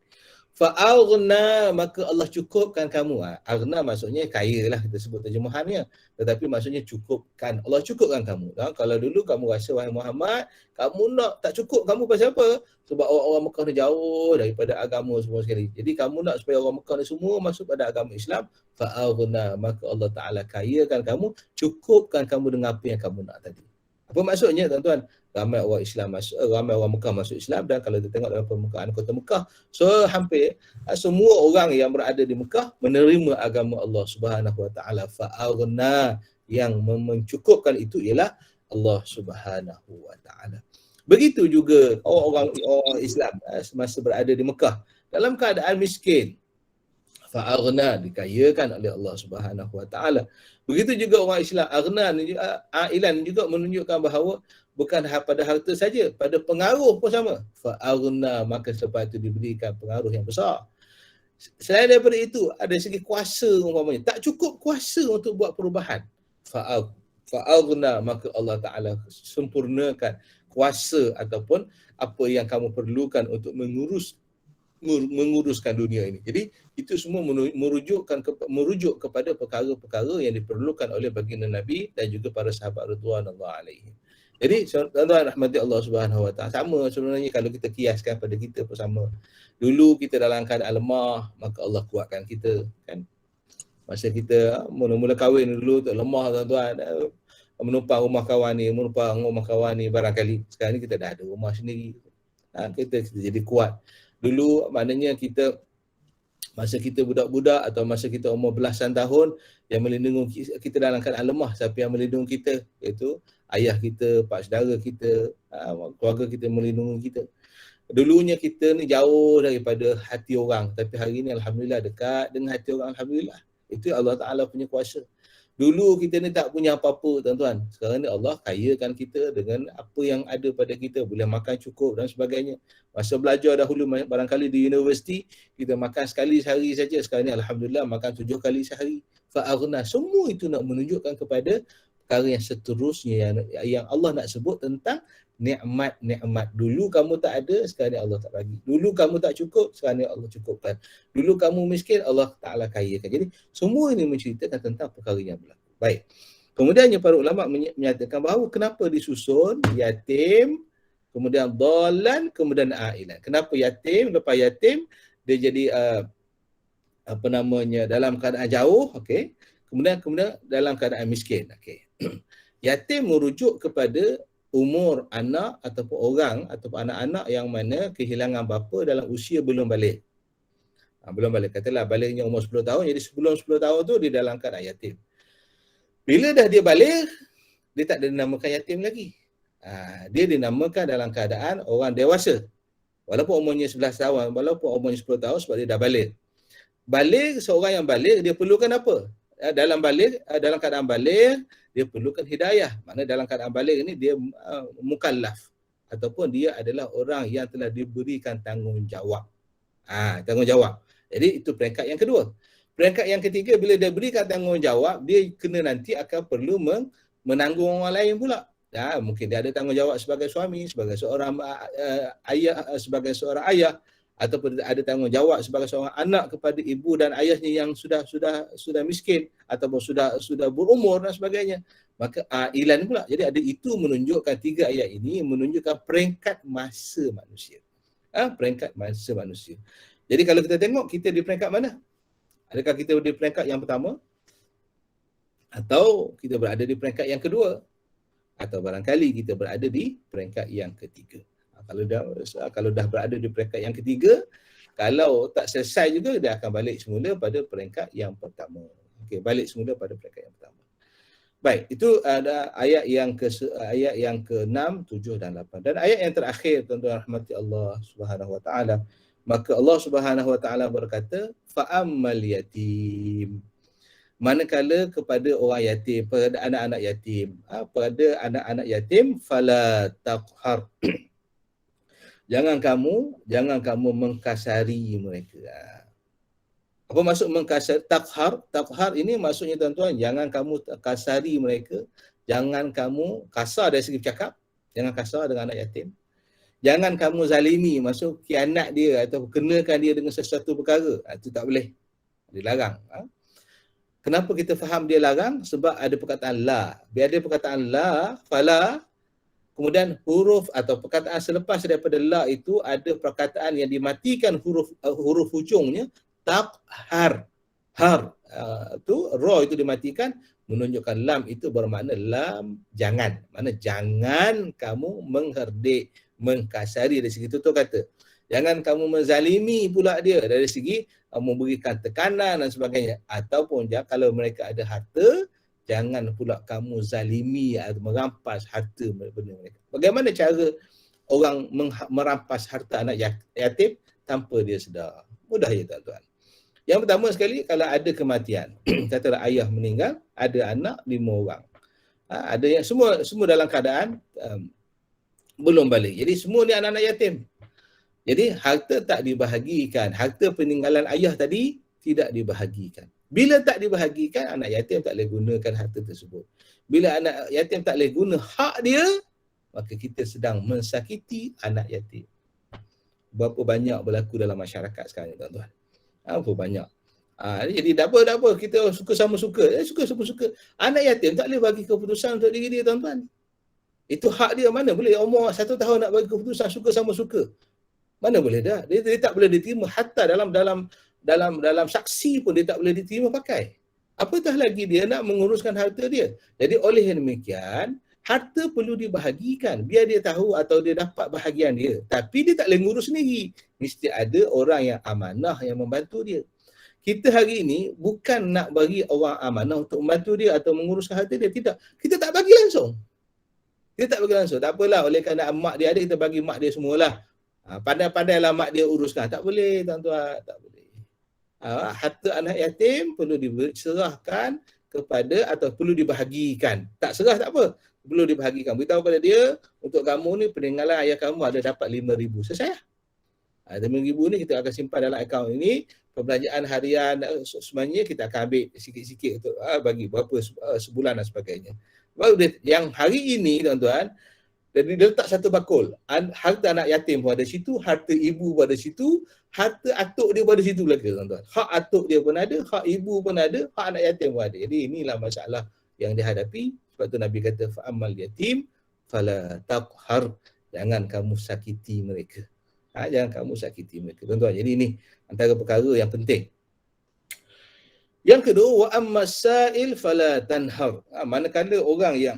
Fa'aghna, maka Allah cukupkan kamu. Aghna maksudnya kaya lah, kita sebut terjemahannya. Tetapi maksudnya cukupkan. Allah cukupkan kamu. Kalau dulu kamu rasa, wahai Muhammad, kamu nak tak cukup, kamu pasal apa? Sebab orang Mekah ni jauh daripada agama semua sekali. Jadi kamu nak supaya orang Mekah ni semua masuk pada agama Islam. Fa'aghna, maka Allah Ta'ala kayakan kamu, cukupkan kamu dengan apa yang kamu nak tadi. Apa maksudnya tuan-tuan? Ramai orang Islam masuk, ramai orang Mekah masuk Islam, dan kalau kita tengok dalam permukaan kota Mekah, so hampir semua orang yang berada di Mekah menerima agama Allah Subhanahu Wa Taala. Fa'aghna, yang mencukupkan itu ialah Allah Subhanahu Wa Taala. Begitu juga orang Islam semasa berada di Mekah dalam keadaan miskin, fa'aghna, dikayakan oleh Allah Subhanahu Wa Taala. Begitu juga orang Islam, aghna ailan juga menunjukkan bahawa bukan pada harta saja, pada pengaruh pun sama. Fa'aghna, maka selepas itu diberikan pengaruh yang besar. Selain daripada itu, ada segi kuasa umpamanya, tak cukup kuasa untuk buat perubahan. Fa'aghna, maka Allah Ta'ala sempurnakan kuasa ataupun apa yang kamu perlukan untuk menguruskan dunia ini. Jadi itu semua merujuk kepada perkara-perkara yang diperlukan oleh baginda Nabi dan juga para sahabat radhiyallahu alaihim. Jadi tuan-tuan rahmati Allah Subhanahu Wa Taala, sama sebenarnya kalau kita kiaskan pada kita pun sama. Dulu kita dalam keadaan lemah, maka Allah kuatkan kita, kan. Masa kita mula-mula kahwin dulu tu lemah tuan-tuan, menumpang rumah kawan ni barangkali. Sekarang ni kita dah ada rumah sendiri. Kita jadi kuat. Dulu maknanya kita masa kita budak-budak atau masa kita umur belasan tahun, yang melindungi kita dalam keadaan lemah, siapa yang melindungi kita? Iaitu ayah kita, pak saudara kita, keluarga kita melindungi kita. Dulunya kita ni jauh daripada hati orang, tapi hari ni alhamdulillah dekat dengan hati orang, alhamdulillah. Itu Allah Ta'ala punya kuasa. Dulu kita ni tak punya apa-apa tuan-tuan. Sekarang ni Allah kayakan kita dengan apa yang ada pada kita. Boleh makan cukup dan sebagainya. Masa belajar dahulu barangkali di universiti, kita makan sekali sehari saja. Sekarang ni alhamdulillah makan 7 kali sehari. Fa'aghna. Semua itu nak menunjukkan kepada perkara yang seterusnya yang Allah nak sebut tentang nikmat-nikmat. Dulu kamu tak ada, sekarang ni Allah tak bagi. Dulu kamu tak cukup, sekarang ni Allah cukupkan. Dulu kamu miskin, Allah Ta'ala kayakan. Jadi semua ini menceritakan tentang perkara yang berlaku. Baik. Kemudiannya para ulama menyatakan bahawa kenapa disusun yatim, kemudian dhalan, kemudian ailan. Kenapa yatim? Lepas yatim dia jadi dalam keadaan jauh, okey. Kemudian dalam keadaan miskin, okey. Yatim merujuk kepada umur anak ataupun orang ataupun anak-anak yang mana kehilangan bapa dalam usia belum balik. Belum balik, katalah baliknya umur 10 tahun, jadi sebelum 10 tahun tu dia dalam keadaan yatim. Bila dah dia balik, dia tak dinamakan yatim lagi. Dia dinamakan dalam keadaan orang dewasa. Walaupun umurnya 11 tahun, walaupun umurnya 10 tahun, sebab dia dah balik. Balik, seorang yang balik, dia perlukan apa? Dalam keadaan balik, dia perlukan hidayah. Maknanya dalam keadaan balik ini dia mukallaf ataupun dia adalah orang yang telah diberikan tanggungjawab. Tanggungjawab. Jadi itu peringkat yang kedua. Peringkat yang ketiga, bila dia berikan tanggungjawab, dia kena nanti akan perlu menanggung orang lain pula. Mungkin dia ada tanggungjawab sebagai suami, sebagai seorang ayah, ataupun ada tanggungjawab sebagai seorang anak kepada ibu dan ayahnya yang sudah miskin ataupun sudah berumur dan sebagainya. Maka ailan pula. Jadi ada itu menunjukkan, 3 ayat ini menunjukkan peringkat masa manusia. Peringkat masa manusia. Jadi kalau kita tengok, kita di peringkat mana? Adakah kita di peringkat yang pertama? Atau kita berada di peringkat yang kedua? Atau barangkali kita berada di peringkat yang ketiga? Kalau dah berada di peringkat yang ketiga, kalau tak selesai juga, dia akan balik semula pada peringkat yang pertama. Okey, balik semula pada peringkat yang pertama. Baik, itu ada ayat yang ke-6, 7 dan 8. Dan ayat yang terakhir, tuan-tuan rahmati Allah Subhanahu Wa Taala, maka Allah Subhanahu Wa Taala berkata, fa'ammal yatim. Manakala kepada orang yatim, pada anak-anak yatim, fala taqhar. Jangan kamu mengkasari mereka. Apa maksud mengkasari? Taqhar ini maksudnya tuan-tuan, jangan kamu kasari mereka, jangan kamu kasar dari segi bercakap, jangan kasar dengan anak yatim. Jangan kamu zalimi, maksud khianat dia atau kenakan dia dengan sesuatu perkara. Itu tak boleh. Dilarang. Kenapa kita faham dia larang? Sebab ada perkataan la. Biar ada perkataan la, fala, kemudian huruf atau perkataan selepas daripada la itu ada perkataan yang dimatikan huruf hujungnya, takhar. Har. Tu ra itu dimatikan, menunjukkan lam itu bermakna lam jangan. Mana jangan kamu mengherdik, mengkasari dari segi tutur kata. Jangan kamu menzalimi pula dia dari segi memberikan tekanan dan sebagainya. Ataupun kalau mereka ada harta, jangan pula kamu zalimi atau merampas harta mereka. Bagaimana cara orang merampas harta anak yatim tanpa dia sedar? Mudah ya tuan-tuan. Yang pertama sekali, kalau ada kematian, katalah ayah meninggal, ada anak 5 orang. Ada yang semua dalam keadaan belum balik. Jadi semua ni anak-anak yatim. Jadi harta tak dibahagikan. Harta peninggalan ayah tadi tidak dibahagikan. Bila tak dibahagikan, anak yatim tak boleh gunakan harta tersebut. Bila anak yatim tak boleh guna hak dia, maka kita sedang mensakiti anak yatim. Berapa banyak berlaku dalam masyarakat sekarang, tuan-tuan. Berapa banyak. Jadi tak apa, kita suka sama suka. Suka sama suka. Anak yatim tak boleh bagi keputusan untuk diri dia, tuan-tuan. Itu hak dia. Mana boleh umur 1 tahun nak bagi keputusan suka sama suka. Mana boleh dah. Dia tak boleh diterima. Hatta dalam saksi pun dia tak boleh diterima pakai. Apatah lagi dia nak menguruskan harta dia. Jadi oleh yang demikian, harta perlu dibahagikan. Biar dia tahu atau dia dapat bahagian dia. Tapi dia tak boleh ngurus sendiri. Mesti ada orang yang amanah yang membantu dia. Kita hari ini bukan nak bagi orang amanah untuk membantu dia atau menguruskan harta dia. Tidak. Kita tak bagi langsung. Kita tak bagi langsung. Tak apalah. Oleh kerana mak dia ada, kita bagi mak dia semualah. Pandai-pandailah mak dia uruskan. Tak boleh, tuan-tuan. Tak boleh. Harta anak yatim perlu diserahkan kepada atau perlu dibahagikan. Tak serah tak apa. Perlu dibahagikan. Beritahu pada dia, untuk kamu ni peninggalan ayah kamu ada dapat 5,000. Selesai. 5,000 ni kita akan simpan dalam akaun ini. Perbelanjaan harian semuanya kita akan ambil sikit-sikit untuk bagi berapa sebulan dan sebagainya. Yang hari ini, tuan-tuan, jadi dia letak satu bakul. Harta anak yatim pun ada situ, harta ibu pun ada situ, harta atuk dia pun ada situ belaka, tuan-tuan. Hak atuk dia pun ada, hak ibu pun ada, hak anak yatim pun ada. Jadi inilah masalah yang dihadapi. Sebab tu Nabi kata fa'amal yatim fala taqhar. Jangan kamu sakiti mereka. Jangan kamu sakiti mereka, tuan-tuan. Jadi ini antara perkara yang penting. Yang kedua, wa ammas sa'il fala tanhar. Manakala orang yang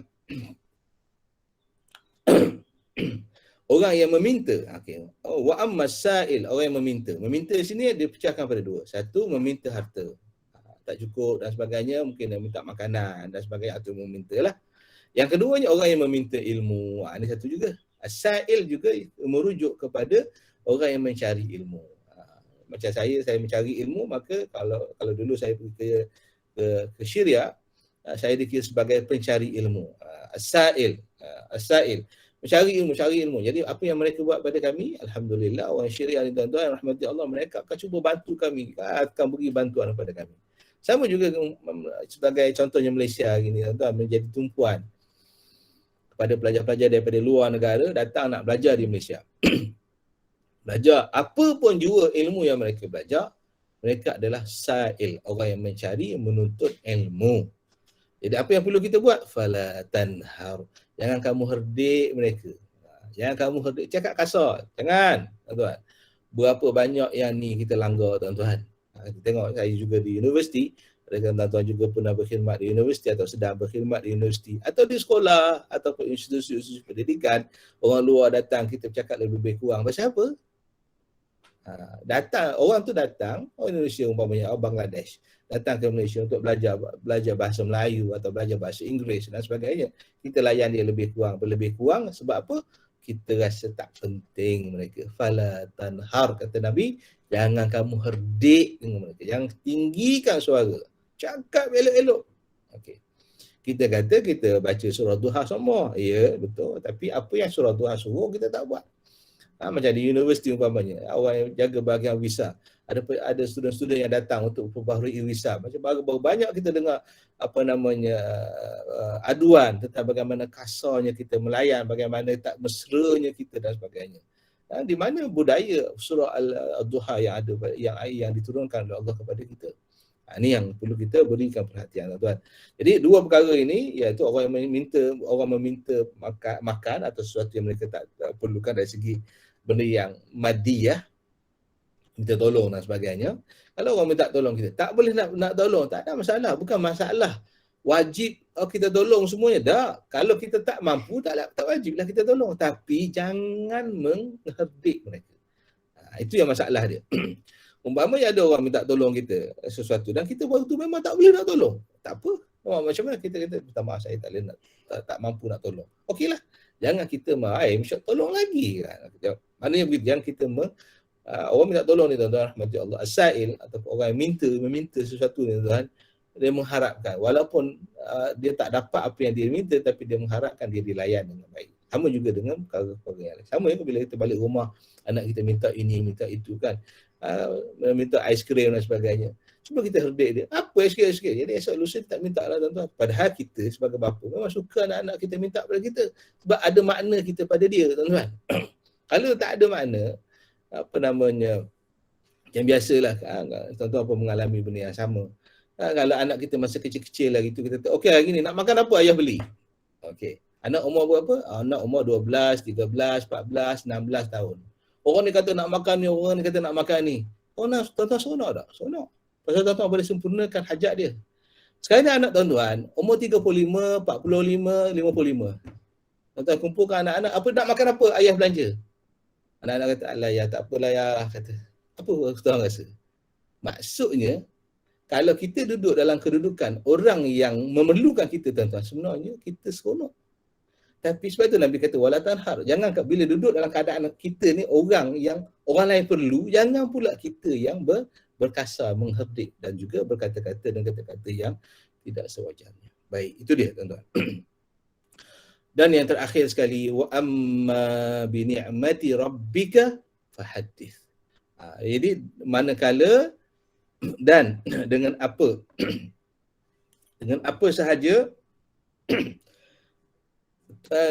orang yang meminta, okey. Wa ammas sa'il, orang yang meminta. Meminta di sini dia pecahkan pada dua. Satu, meminta harta. Tak cukup dan sebagainya, mungkin dia minta makanan dan sebagainya atau memintalah. Yang keduanya orang yang meminta ilmu. Ini satu juga. As-sa'il juga merujuk kepada orang yang mencari ilmu. Macam saya mencari ilmu, maka kalau dulu saya pergi ke Syria, saya dikira sebagai pencari ilmu. As-sa'il. Mencari ilmu. Jadi apa yang mereka buat pada kami, alhamdulillah, orang Syria ni, tuan-tuan, rahmati Allah, mereka akan cuba bantu kami, akan beri bantuan kepada kami. Sama juga sebagai contohnya Malaysia hari ni, tuan-tuan, menjadi tumpuan kepada pelajar-pelajar daripada luar negara datang nak belajar di Malaysia. Belajar apa pun jua ilmu yang mereka belajar, mereka adalah sa'il, orang yang mencari, menuntut ilmu. Jadi apa yang perlu kita buat? Fala tanhar. Jangan kamu herdik mereka. Jangan kamu herdik, cakap kasar. Jangan, tuan-tuan. Berapa banyak yang ni kita langgar, tuan-tuan. Kita tengok saya juga di universiti, tuan-tuan juga pernah berkhidmat di universiti atau sedang berkhidmat di universiti atau di sekolah ataupun institusi pendidikan. Orang luar datang, kita bercakap lebih kurang. Pasal apa? Orang tu datang, orang Indonesia umpamanya, orang Bangladesh, datang ke Malaysia untuk belajar bahasa Melayu atau belajar bahasa Inggeris dan sebagainya. Kita layan dia lebih kurang sebab apa? Kita rasa tak penting mereka. Fala tanhar, kata Nabi, jangan kamu herdik dengan mereka. Jangan tinggikan suara. Cakap elok-elok. Okey. Kita kata kita baca surah Duha semua. Ya, betul. Tapi apa yang surah Duha suruh kita tak buat. Macam di universiti umpamanya, orang yang jaga bahagian visa, ada student-student yang datang untuk perbaharui visa. Macam baru banyak kita dengar aduan tentang bagaimana kasarnya kita melayan, bagaimana tak mesranya kita dan sebagainya. Di mana budaya surah Al-Duha yang ada, yang diturunkan oleh Allah kepada kita. Ini yang perlu kita berikan perhatian, tuan. Jadi dua perkara ini, iaitu orang meminta makan atau sesuatu yang mereka tak perlukan dari segi benda yang madiyah, minta tolong dan sebagainya. Kalau orang minta tolong kita, tak boleh nak tolong, tak ada masalah. Bukan masalah wajib kita tolong semuanya. Tak. Kalau kita tak mampu, tak wajiblah kita tolong. Tapi jangan mengherdik mereka. Itu yang masalah dia. Umpamanya ada orang minta tolong kita sesuatu dan kita waktu tu memang tak boleh nak tolong. Tak apa. Macam mana kita minta maaf, saya tak boleh tak mampu nak tolong. Okeylah. Jangan kita mesti tolong lagi. Maknanya begitu. Jangan kita orang minta tolong ni, tuan-tuan rahmati Allah. As-sa'il ataupun orang yang meminta sesuatu ni, tuan, dia mengharapkan walaupun dia tak dapat apa yang dia minta, tapi dia mengharapkan dia dilayan dengan baik. Sama juga dengan perkara-perkara yang lain. Sama juga bila kita balik rumah, anak kita minta ini, minta itu kan. Minta aiskrim dan sebagainya. Cuba kita herdik dia. Apa aiskrim? Jadi esok lusa tak minta lah, tuan-tuan. Padahal kita sebagai bapa memang suka anak-anak kita minta pada kita. Sebab ada makna kita pada dia, tuan-tuan. Kalau tak ada makna, yang biasalah, tuan-tuan apa mengalami benda yang sama. Kalau anak kita masa kecil-kecil lagi tu, kita okey hari ni nak makan apa, ayah beli. Okey. Anak umur berapa? Anak umur 12, 13, 14, 16 tahun. Orang ni kata nak makan ni, orang ni kata nak makan ni. Tuan-tuan seronok tak? Seronok. Pasal tuan-tuan boleh sempurnakan hajat dia. Sekarang ni anak tuan-tuan, umur 35, 45, 55. Tuan-tuan kumpulkan anak-anak, apa nak makan apa? Ayah belanja. Anak-anak kata, alah ya, tak apalah ya. Kata, apa tuan rasa? Maksudnya, kalau kita duduk dalam kedudukan orang yang memerlukan kita, tuan-tuan, sebenarnya kita seronok. Tapi sebab itu Nabi kata, wala tanhar. Jangan bila duduk dalam keadaan kita ni, orang lain perlu, jangan pula kita yang berkasar, mengherdik dan juga berkata-kata dan kata-kata yang tidak sewajarnya. Baik, itu dia, tuan-tuan. Dan yang terakhir sekali, wa amma bi ni'mati rabbika fahaddits. Jadi manakala dan dengan apa sahaja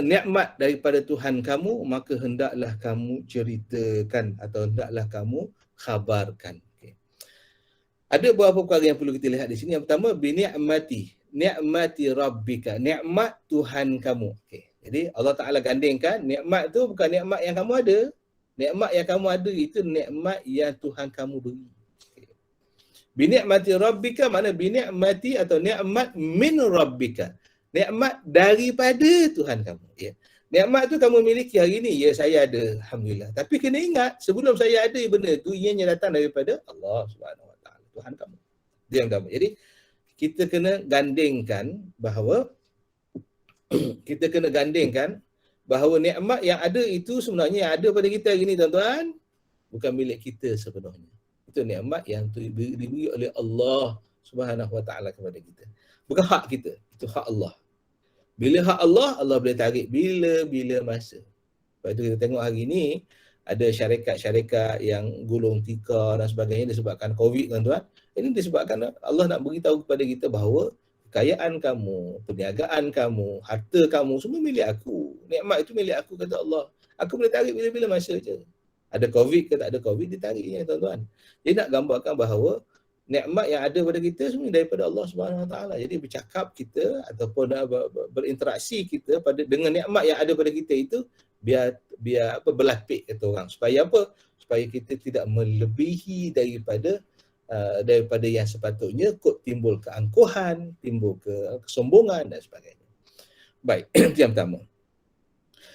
nikmat daripada Tuhan kamu, maka hendaklah kamu ceritakan atau hendaklah kamu khabarkan. Okay. Ada beberapa perkara yang perlu kita lihat di sini. Yang pertama, bi ni'mati rabbika, nikmat Tuhan kamu. Okay. Jadi Allah Ta'ala gandingkan, nikmat tu bukan nikmat yang kamu ada. Nikmat yang kamu ada itu nikmat yang Tuhan kamu beri. Okay. Bi ni'mati rabbika, mana bi ni'mati atau nikmat min rabbika. Nikmat daripada Tuhan kamu. Ya. Nikmat tu kamu miliki hari ni, ya saya ada, alhamdulillah. Tapi kena ingat, sebelum saya ada benda tu, ianya datang daripada Allah Subhanahu Wa Taala, Tuhan kamu. Dia yang kamu. Jadi kita kena gandingkan bahawa nikmat yang ada itu sebenarnya yang ada pada kita hari ni, tuan-tuan, bukan milik kita sepenuhnya. Itu nikmat yang diberi oleh Allah Subhanahu Wa Taala kepada kita. Bukan hak kita, itu hak Allah. Bila hak Allah, Allah boleh tarik bila-bila masa. Sebab itu kita tengok hari ni, ada syarikat-syarikat yang gulung tikar dan sebagainya disebabkan COVID, tuan-tuan. Ini disebabkan Allah nak beritahu kepada kita bahawa kekayaan kamu, perniagaan kamu, harta kamu, semua milik aku. Nikmat itu milik aku, kata Allah. Aku boleh tarik bila-bila masa je. Ada COVID ke tak ada COVID, ditariknya, tuan-tuan. Dia nak gambarkan bahawa nikmat yang ada pada kita sebenarnya daripada Allah Subhanahu Wa Taala. Jadi bercakap kita ataupun berinteraksi kita dengan nikmat yang ada pada kita itu biar berlapik kata orang. Supaya apa? Supaya kita tidak melebihi daripada yang sepatutnya, kot timbul keangkuhan, timbul kesombongan dan sebagainya. Baik, itu yang pertama.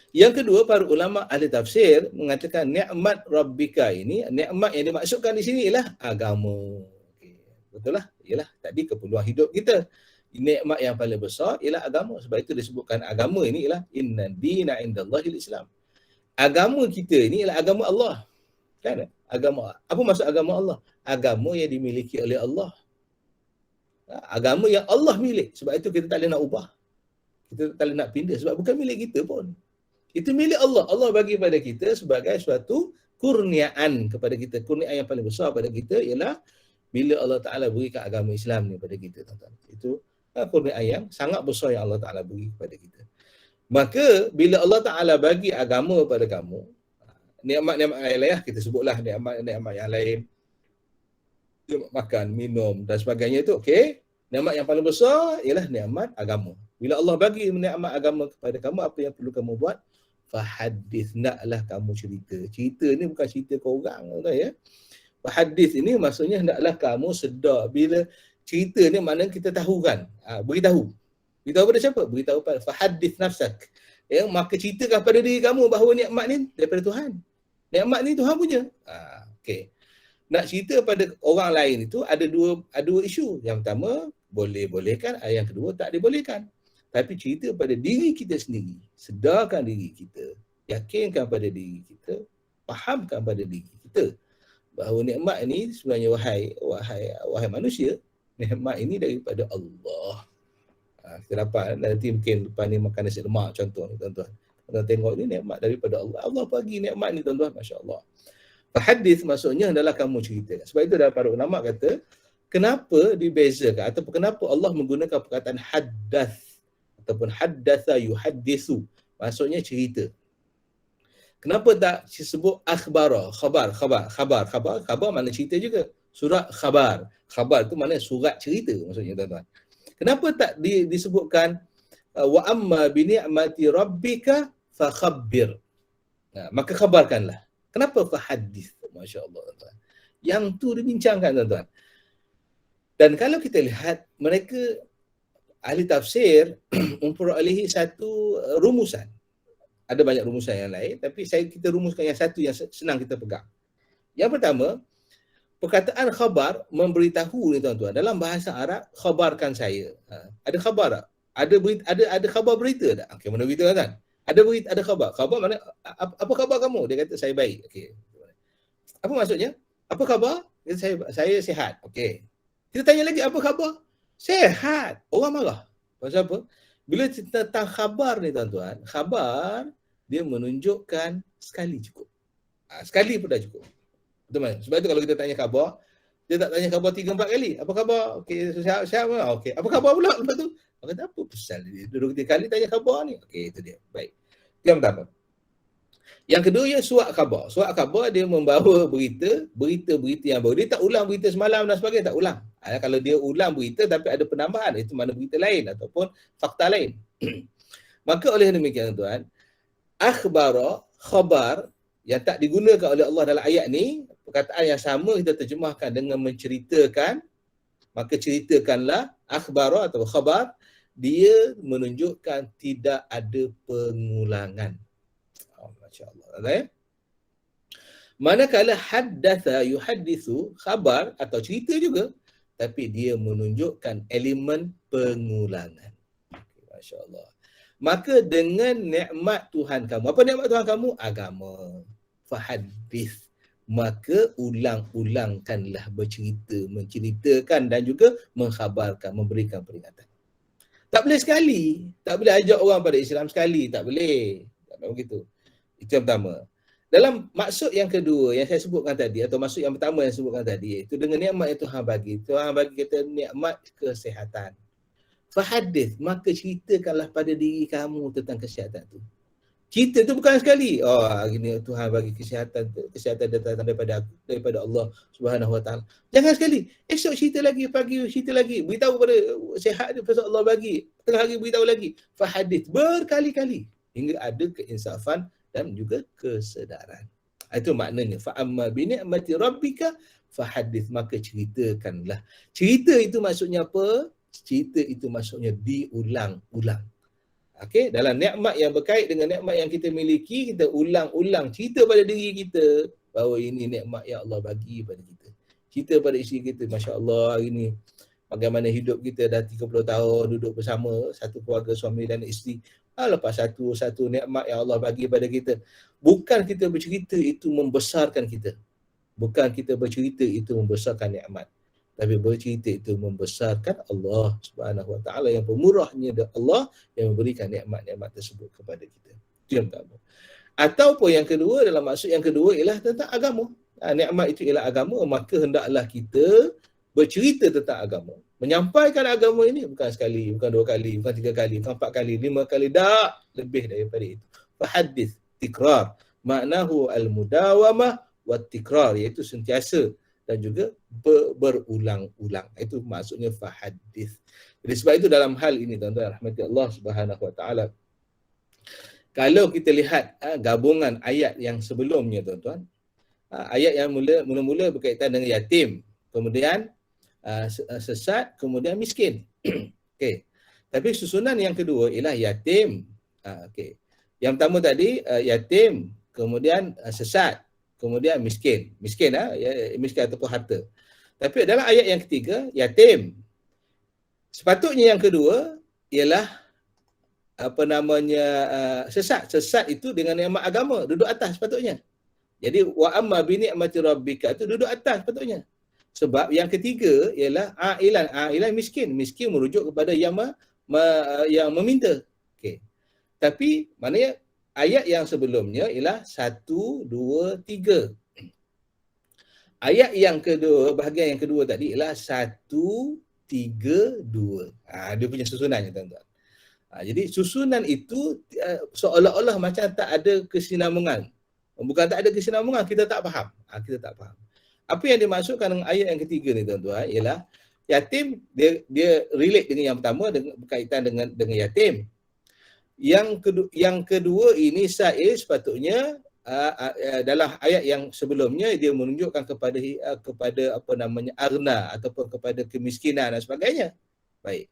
Yang kedua, para ulama ahli tafsir mengatakan nikmat rabbika ini, nikmat yang dimaksudkan di sini ialah agama. Betul lah. Ialah tadi keperluan hidup kita. Nikmat yang paling besar ialah agama. Sebab itu disebutkan agama ini ialah inna dina indallahil Islam. Agama kita ini ialah agama Allah. Kan? Agama. Apa maksud agama Allah? Agama yang dimiliki oleh Allah. Agama yang Allah milik. Sebab itu kita tak boleh nak ubah. Kita tak boleh nak pindah. Sebab bukan milik kita pun. Itu milik Allah. Allah bagi pada kita sebagai suatu kurniaan kepada kita. Kurniaan yang paling besar pada kita ialah bila Allah Ta'ala berikan agama Islam ni kepada kita, tuan-tuan. Itu kurniaan yang sangat besar yang Allah Ta'ala beri kepada kita. Maka bila Allah Ta'ala bagi agama kepada kamu, nikmat-nikmat yang lain lah, kita sebutlah nikmat yang lain, makan, minum dan sebagainya itu, okey. Nikmat yang paling besar ialah nikmat agama. Bila Allah bagi nikmat agama kepada kamu, apa yang perlu kamu buat? Fahadith, naklah kamu cerita. Cerita ni bukan cerita ke orang, ya. Fahadith ini maksudnya hendaklah kamu sedar. Bila cerita ni maknanya kita tahu kan, beritahu. Beritahu pada siapa? Beritahu pada fahadith nafsak. Ya, maka ceritakan pada diri kamu bahawa nikmat ni daripada Tuhan. Nikmat ni Tuhan punya. Okey. Nak cerita pada orang lain itu ada dua isu. Yang pertama, boleh-bolehkan, yang kedua tak dibolehkan. Tapi cerita pada diri kita sendiri, sedarkan diri kita, yakinkan pada diri kita, fahamkan pada diri kita bahawa nikmat ini sebenarnya wahai manusia, nikmat ini daripada Allah. Kita dapat nanti mungkin lepas ni makan nasi lemak contoh ni tuan-tuan. Kita tengok ni nikmat daripada Allah. Allah bagi nikmat ni tuan-tuan, masya-Allah. Hadis maksudnya adalah kamu cerita. Sebab itu para ulama kata, kenapa dibezakan ataupun kenapa Allah menggunakan perkataan haddath ataupun haddatha yuhaddisu, maksudnya cerita. Kenapa tak disebut akhbara, khabar makna cerita juga. Surat khabar tu makna surat cerita maksudnya tuan-tuan. Kenapa tak disebutkan wa amma bi ni'mati rabbika fakhabbir. Maka khabarkanlah. Kenapa fahadith? Masya-Allah tuan-tuan. Yang tu dibincangkan tuan-tuan. Dan kalau kita lihat, mereka ahli tafsir memperolehi satu rumusan. Ada banyak rumusan yang lain, tapi kita rumuskan yang satu yang senang kita pegang. Yang pertama, perkataan khabar memberitahu ni tuan-tuan. Dalam bahasa Arab, khabarkan saya. Ada khabar tak? Ada khabar berita tak? Okey, mana berita kan? Ada khabar. Khabar mana? Apa khabar kamu? Dia kata saya baik. Okey. Apa maksudnya? Apa khabar? Dia kata saya sihat. Okey. Kita tanya lagi, apa khabar? Sihat. Orang marah. Pasal apa? Bila tentang khabar ni tuan-tuan, khabar dia menunjukkan sekali cukup. Sekali pun dah cukup. Betul tak? Sebab itu kalau kita tanya khabar, dia tak tanya khabar 3-4 kali. Apa khabar? Okey, sihat. Okey. Apa khabar pula lepas tu? Orang kata apa pasal dia 2-3 kali tanya khabar ni? Okey, itu dia. Baik. Yang pertama. Yang kedua ya surat khabar. Surat khabar dia membawa berita-berita yang baru. Dia tak ulang berita semalam dan sebagainya, tak ulang. Kalau dia ulang berita tapi ada penambahan, itu mana berita lain ataupun fakta lain. Maka oleh demikian tuan, akhbara, khabar yang tak digunakan oleh Allah dalam ayat ni, perkataan yang sama kita terjemahkan dengan menceritakan, maka ceritakanlah akhbara atau khabar, dia menunjukkan tidak ada pengulangan. Masya-Allah. Manakala haddatha yuhaddithu, khabar atau cerita juga, tapi dia menunjukkan elemen pengulangan. Masya-Allah. Maka dengan nikmat Tuhan kamu, apa nikmat Tuhan kamu? Agama. Fahadith. Maka ulang-ulangkanlah bercerita, menceritakan dan juga mengkhabarkan, memberikan peringatan. Tak boleh sekali. Tak boleh ajak orang pada Islam sekali. Tak boleh. Tak boleh begitu. Itu yang pertama. Dalam maksud yang kedua yang saya sebutkan tadi, atau maksud yang pertama yang saya sebutkan tadi, itu dengan nikmat yang Tuhan bagi. Tuhan bagi kita nikmat kesihatan. Fahadith, maka ceritakanlah pada diri kamu tentang kesihatan tu. Cerita tu bukan sekali. Gini Tuhan bagi kesihatan datang daripada Allah Subhanahu Wa Taala. Jangan sekali. Esok cerita lagi, pagi cerita lagi. Beritahu pada sihat dia pasal Allah bagi. Tengah hari beritahu lagi. Fahadith berkali-kali hingga ada keinsafan dan juga kesedaran. Itu maknanya fa amma bi ni'mati rabbika fahadith, maka ceritakanlah. Cerita itu maksudnya apa? Cerita itu maksudnya diulang-ulang. Okey, dalam nikmat yang berkait dengan nikmat yang kita miliki, kita ulang-ulang cerita pada diri kita bahawa ini nikmat yang Allah bagi pada kita. Cerita pada isteri kita, masya-Allah hari ni bagaimana hidup kita dah 30 tahun duduk bersama satu keluarga suami dan isteri. Lepas satu nikmat yang Allah bagi pada kita. Bukan kita bercerita itu membesarkan kita. Bukan kita bercerita itu membesarkan nikmat. Tapi bercerita itu membesarkan Allah Subhanahu Wa Taala yang pemurahnya Allah yang memberikan nikmat-nikmat tersebut kepada kita. Itu yang pertama. Ataupun yang kedua, dalam maksud yang kedua ialah tentang agama. Nikmat itu ialah agama, maka hendaklah kita bercerita tentang agama. Menyampaikan agama ini bukan sekali, bukan 2 kali, bukan 3 kali, bukan 4 kali, 5 kali, tak lebih daripada itu. Fahadith, tikrar. Maknahu al-mudawamah wat-tikrar, iaitu sentiasa dan juga berulang-ulang. Itu maksudnya fahadith. Jadi sebab itu dalam hal ini tuan-tuan rahmati Allah Subhanahu wa taala, kalau kita lihat gabungan ayat yang sebelumnya tuan-tuan, ayat yang mula-mula berkaitan dengan yatim, kemudian sesat, kemudian miskin. Okey. Tapi susunan yang kedua ialah yatim. Okey. Yang pertama tadi yatim, kemudian sesat, kemudian miskin. Miskin miskin ataupun harta. Tapi dalam ayat yang ketiga yatim. Sepatutnya yang kedua ialah sesat. Sesat itu dengan nikmat agama, duduk atas sepatutnya. Jadi wa amma bi ni'mati rabbika itu duduk atas sepatutnya. Sebab yang ketiga ialah ailan miskin. Miskin merujuk kepada yang meminta. Okey. Tapi maknanya ayat yang sebelumnya ialah 1, 2, 3. Ayat yang kedua, bahagian yang kedua tadi ialah 1, 3, 2. Dia punya susunannya tuan-tuan. Jadi susunan itu seolah-olah macam tak ada kesinambungan. Bukan tak ada kesinambungan, kita tak faham. Kita tak faham. Apa yang dimaksudkan dengan ayat yang ketiga ni tuan-tuan ialah yatim, dia relate dengan yang pertama berkaitan dengan yatim. Yang kedua ini sepatutnya dalam ayat yang sebelumnya dia menunjukkan kepada arna ataupun kepada kemiskinan dan sebagainya. Baik.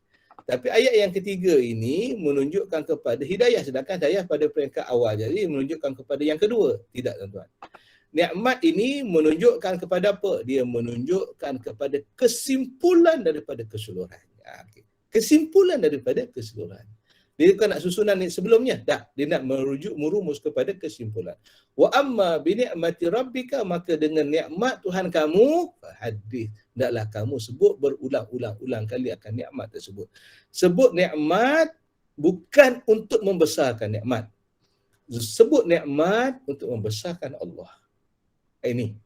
Tapi ayat yang ketiga ini menunjukkan kepada hidayah, sedangkan hidayah pada peringkat awal. Jadi menunjukkan kepada yang kedua. Tidak tuan-tuan. Nikmat ini menunjukkan kepada apa? Dia menunjukkan kepada kesimpulan daripada keseluruhan. Kesimpulan daripada keseluruhan. Dia bukan nak susunan sebelumnya. Tak. Dia nak merumus kepada kesimpulan. Wa amma bi ni'mati rabbika, maka dengan nikmat Tuhan kamu, hadis, hendaklah kamu sebut berulang-ulang kali akan nikmat tersebut. Sebut nikmat bukan untuk membesarkan nikmat. Sebut nikmat untuk membesarkan Allah. Ini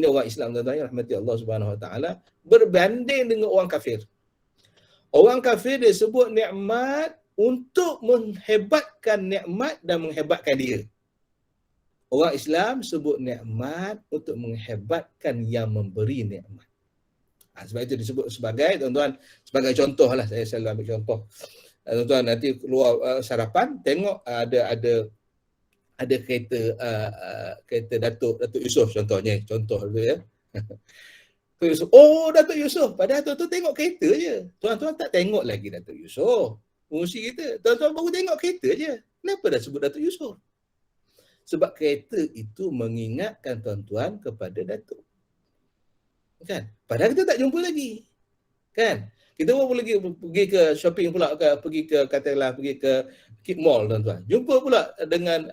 orang Islam tuan-tuan rahmati Allah Subhanahu wa taala berbanding dengan orang kafir. Orang kafir dia sebut nikmat untuk menghebatkan nikmat dan menghebatkan dia. Orang Islam sebut nikmat untuk menghebatkan yang memberi nikmat. Sebab itu disebut sebagai, tuan-tuan, sebagai contoh lah, saya selalu ambil contoh. Tuan-tuan nanti keluar sarapan, tengok ada kereta Datuk Yusof contohnya, contoh dulu ya. Datuk Yusof, Datuk Yusof, padahal tuan-tuan tengok kereta je. Tuan-tuan tak tengok lagi Datuk Yusof. Fungsi kita, tuan-tuan baru tengok kereta je. Kenapa dah sebut Datuk Yusof? Sebab kereta itu mengingatkan tuan-tuan kepada Datuk. Kan? Padahal kita tak jumpa lagi. Kan? Kita baru pergi ke shopping pula, pergi ke Keep Mall tuan-tuan. Jumpa pula dengan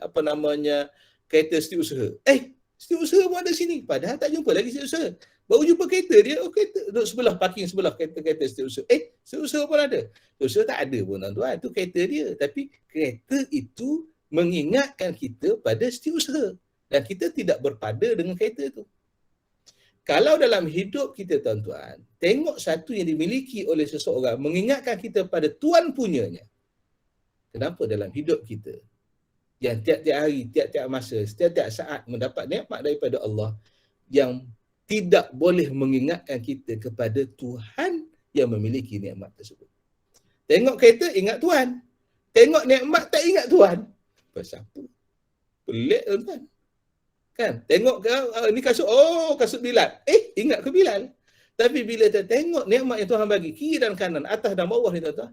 kereta setiausaha. Setiausaha pun ada sini. Padahal tak jumpa lagi setiausaha. Baru jumpa kereta dia, kereta duduk sebelah, parking sebelah kereta setiausaha. Setiausaha pun ada. Setiausaha tak ada pun tuan-tuan. Itu kereta dia. Tapi kereta itu mengingatkan kita pada setiausaha. Dan kita tidak berpada dengan kereta itu. Kalau dalam hidup kita tuan-tuan, tengok satu yang dimiliki oleh seseorang mengingatkan kita pada Tuhan punyanya. Kenapa dalam hidup kita yang tiap-tiap hari, tiap-tiap masa, setiap-tiap saat mendapat nikmat daripada Allah yang tidak boleh mengingatkan kita kepada Tuhan yang memiliki nikmat tersebut. Tengok kereta, ingat Tuhan. Tengok nikmat, tak ingat Tuhan. Pasal apa? Pelik tuan-tuan. Kan? Tengok ni kasut, kasut Bilal. Ingat ke Bilal? Tapi bila kita tengok nikmat yang Tuhan bagi, kiri dan kanan, atas dan bawah ni tuan-tuan,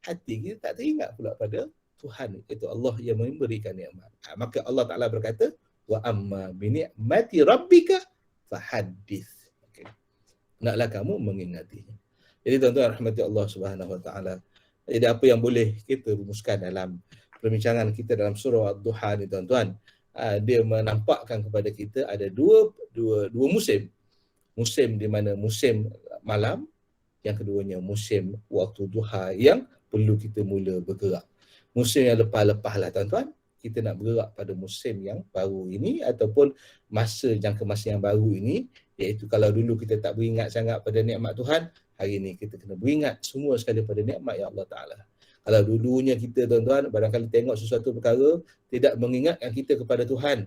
hati kita tak teringat pula pada Tuhan, itu Allah yang memberikan nikmat. Maka Allah Ta'ala berkata, wa amma bi ni'mati rabbika fahadith. Okay. Naklah kamu mengingatinya. Jadi tuan-tuan rahmati Allah Subhanahu wa taala. Jadi apa yang boleh kita rumuskan dalam perbincangan kita dalam surah Ad-Duha ni tuan-tuan, dia menampakkan kepada kita ada dua musim. Musim di mana musim malam, yang keduanya musim waktu duha yang perlu kita mula bergerak. Musim yang lepas-lepas lah tuan-tuan, kita nak bergerak pada musim yang baru ini ataupun jangka masa yang baru ini, iaitu kalau dulu kita tak beringat sangat pada nikmat Tuhan, hari ini kita kena beringat semua sekali pada nikmat yang Allah Ta'ala. Kalau dulunya kita tuan-tuan barangkali tengok sesuatu perkara tidak mengingatkan kita kepada Tuhan,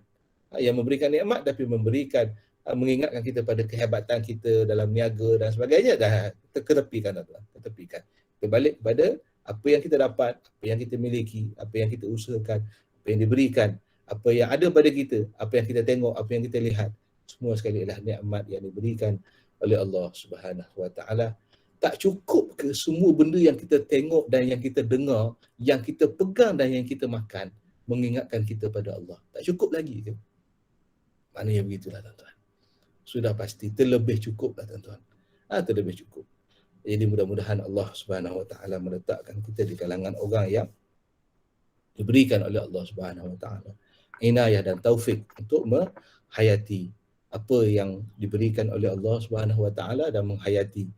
yang memberikan nikmat tapi memberikan mengingatkan kita pada kehebatan kita dalam niaga dan sebagainya, dah ketepikan Allah, ketepikan. Kita balik kepada apa yang kita dapat, apa yang kita miliki, apa yang kita usahakan, apa yang diberikan, apa yang ada pada kita, apa yang kita tengok, apa yang kita lihat, semua sekali ialah nikmat yang diberikan oleh Allah Subhanahu Wa Taala. Tak cukup ke semua benda yang kita tengok dan yang kita dengar, yang kita pegang dan yang kita makan mengingatkan kita pada Allah? Tak cukup lagi ke? Maknanya begitulah tuan-tuan. Sudah pasti terlebih cukup lah tuan-tuan. Terlebih cukup. Jadi mudah-mudahan Allah Subhanahu Wa Taala meletakkan kita di kalangan orang yang diberikan oleh Allah Subhanahu Wa Taala inayah dan taufik untuk menghayati apa yang diberikan oleh Allah Subhanahu Wa Taala dan menghayati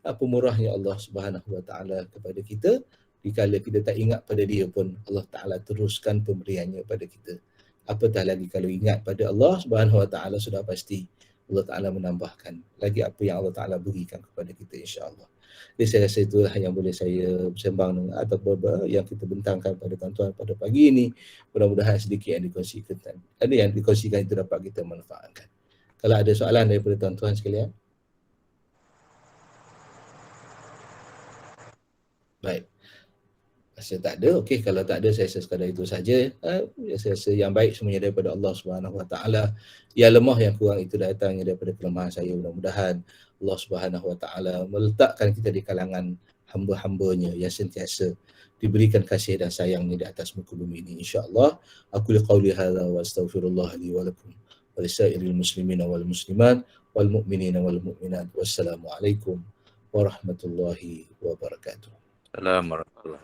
pemurahnya Allah Subhanahu Wa Taala kepada kita. Dikala kita tak ingat pada dia pun, Allah Taala teruskan pemberiannya pada kita. Apatah lagi kalau ingat pada Allah Subhanahu Wa Taala, sudah pasti Allah Taala menambahkan lagi apa yang Allah Taala berikan kepada kita, insya-Allah. Jadi saya rasa itulah yang boleh saya bersembang dengan atau yang kita bentangkan pada tuan-tuan pada pagi ini. Mudah-mudahan sedikit yang dikongsikan, ada yang dikongsikan itu dapat kita manfaatkan. Kalau ada soalan daripada tuan-tuan sekalian. Baik. Saya tak ada. Okey, kalau tak ada saya rasa sekadar itu saja. Saya rasa yang baik semuanya daripada Allah Subhanahu Wa Taala. Yang lemah yang kurang itu datangnya daripada kelemahan saya. Mudah-mudahan Allah Subhanahu Wa Taala meletakkan kita di kalangan hamba-hambanya yang sentiasa diberikan kasih dan sayangnya di atas muka bumi ini, insya-Allah. Aku qauli hadza wa astaghfirullah li wa lakum wa lisairil muslimina wal muslimat wal mu'minina wal mu'minat. Wassalamualaikum warahmatullahi wabarakatuh. Assalamualaikum.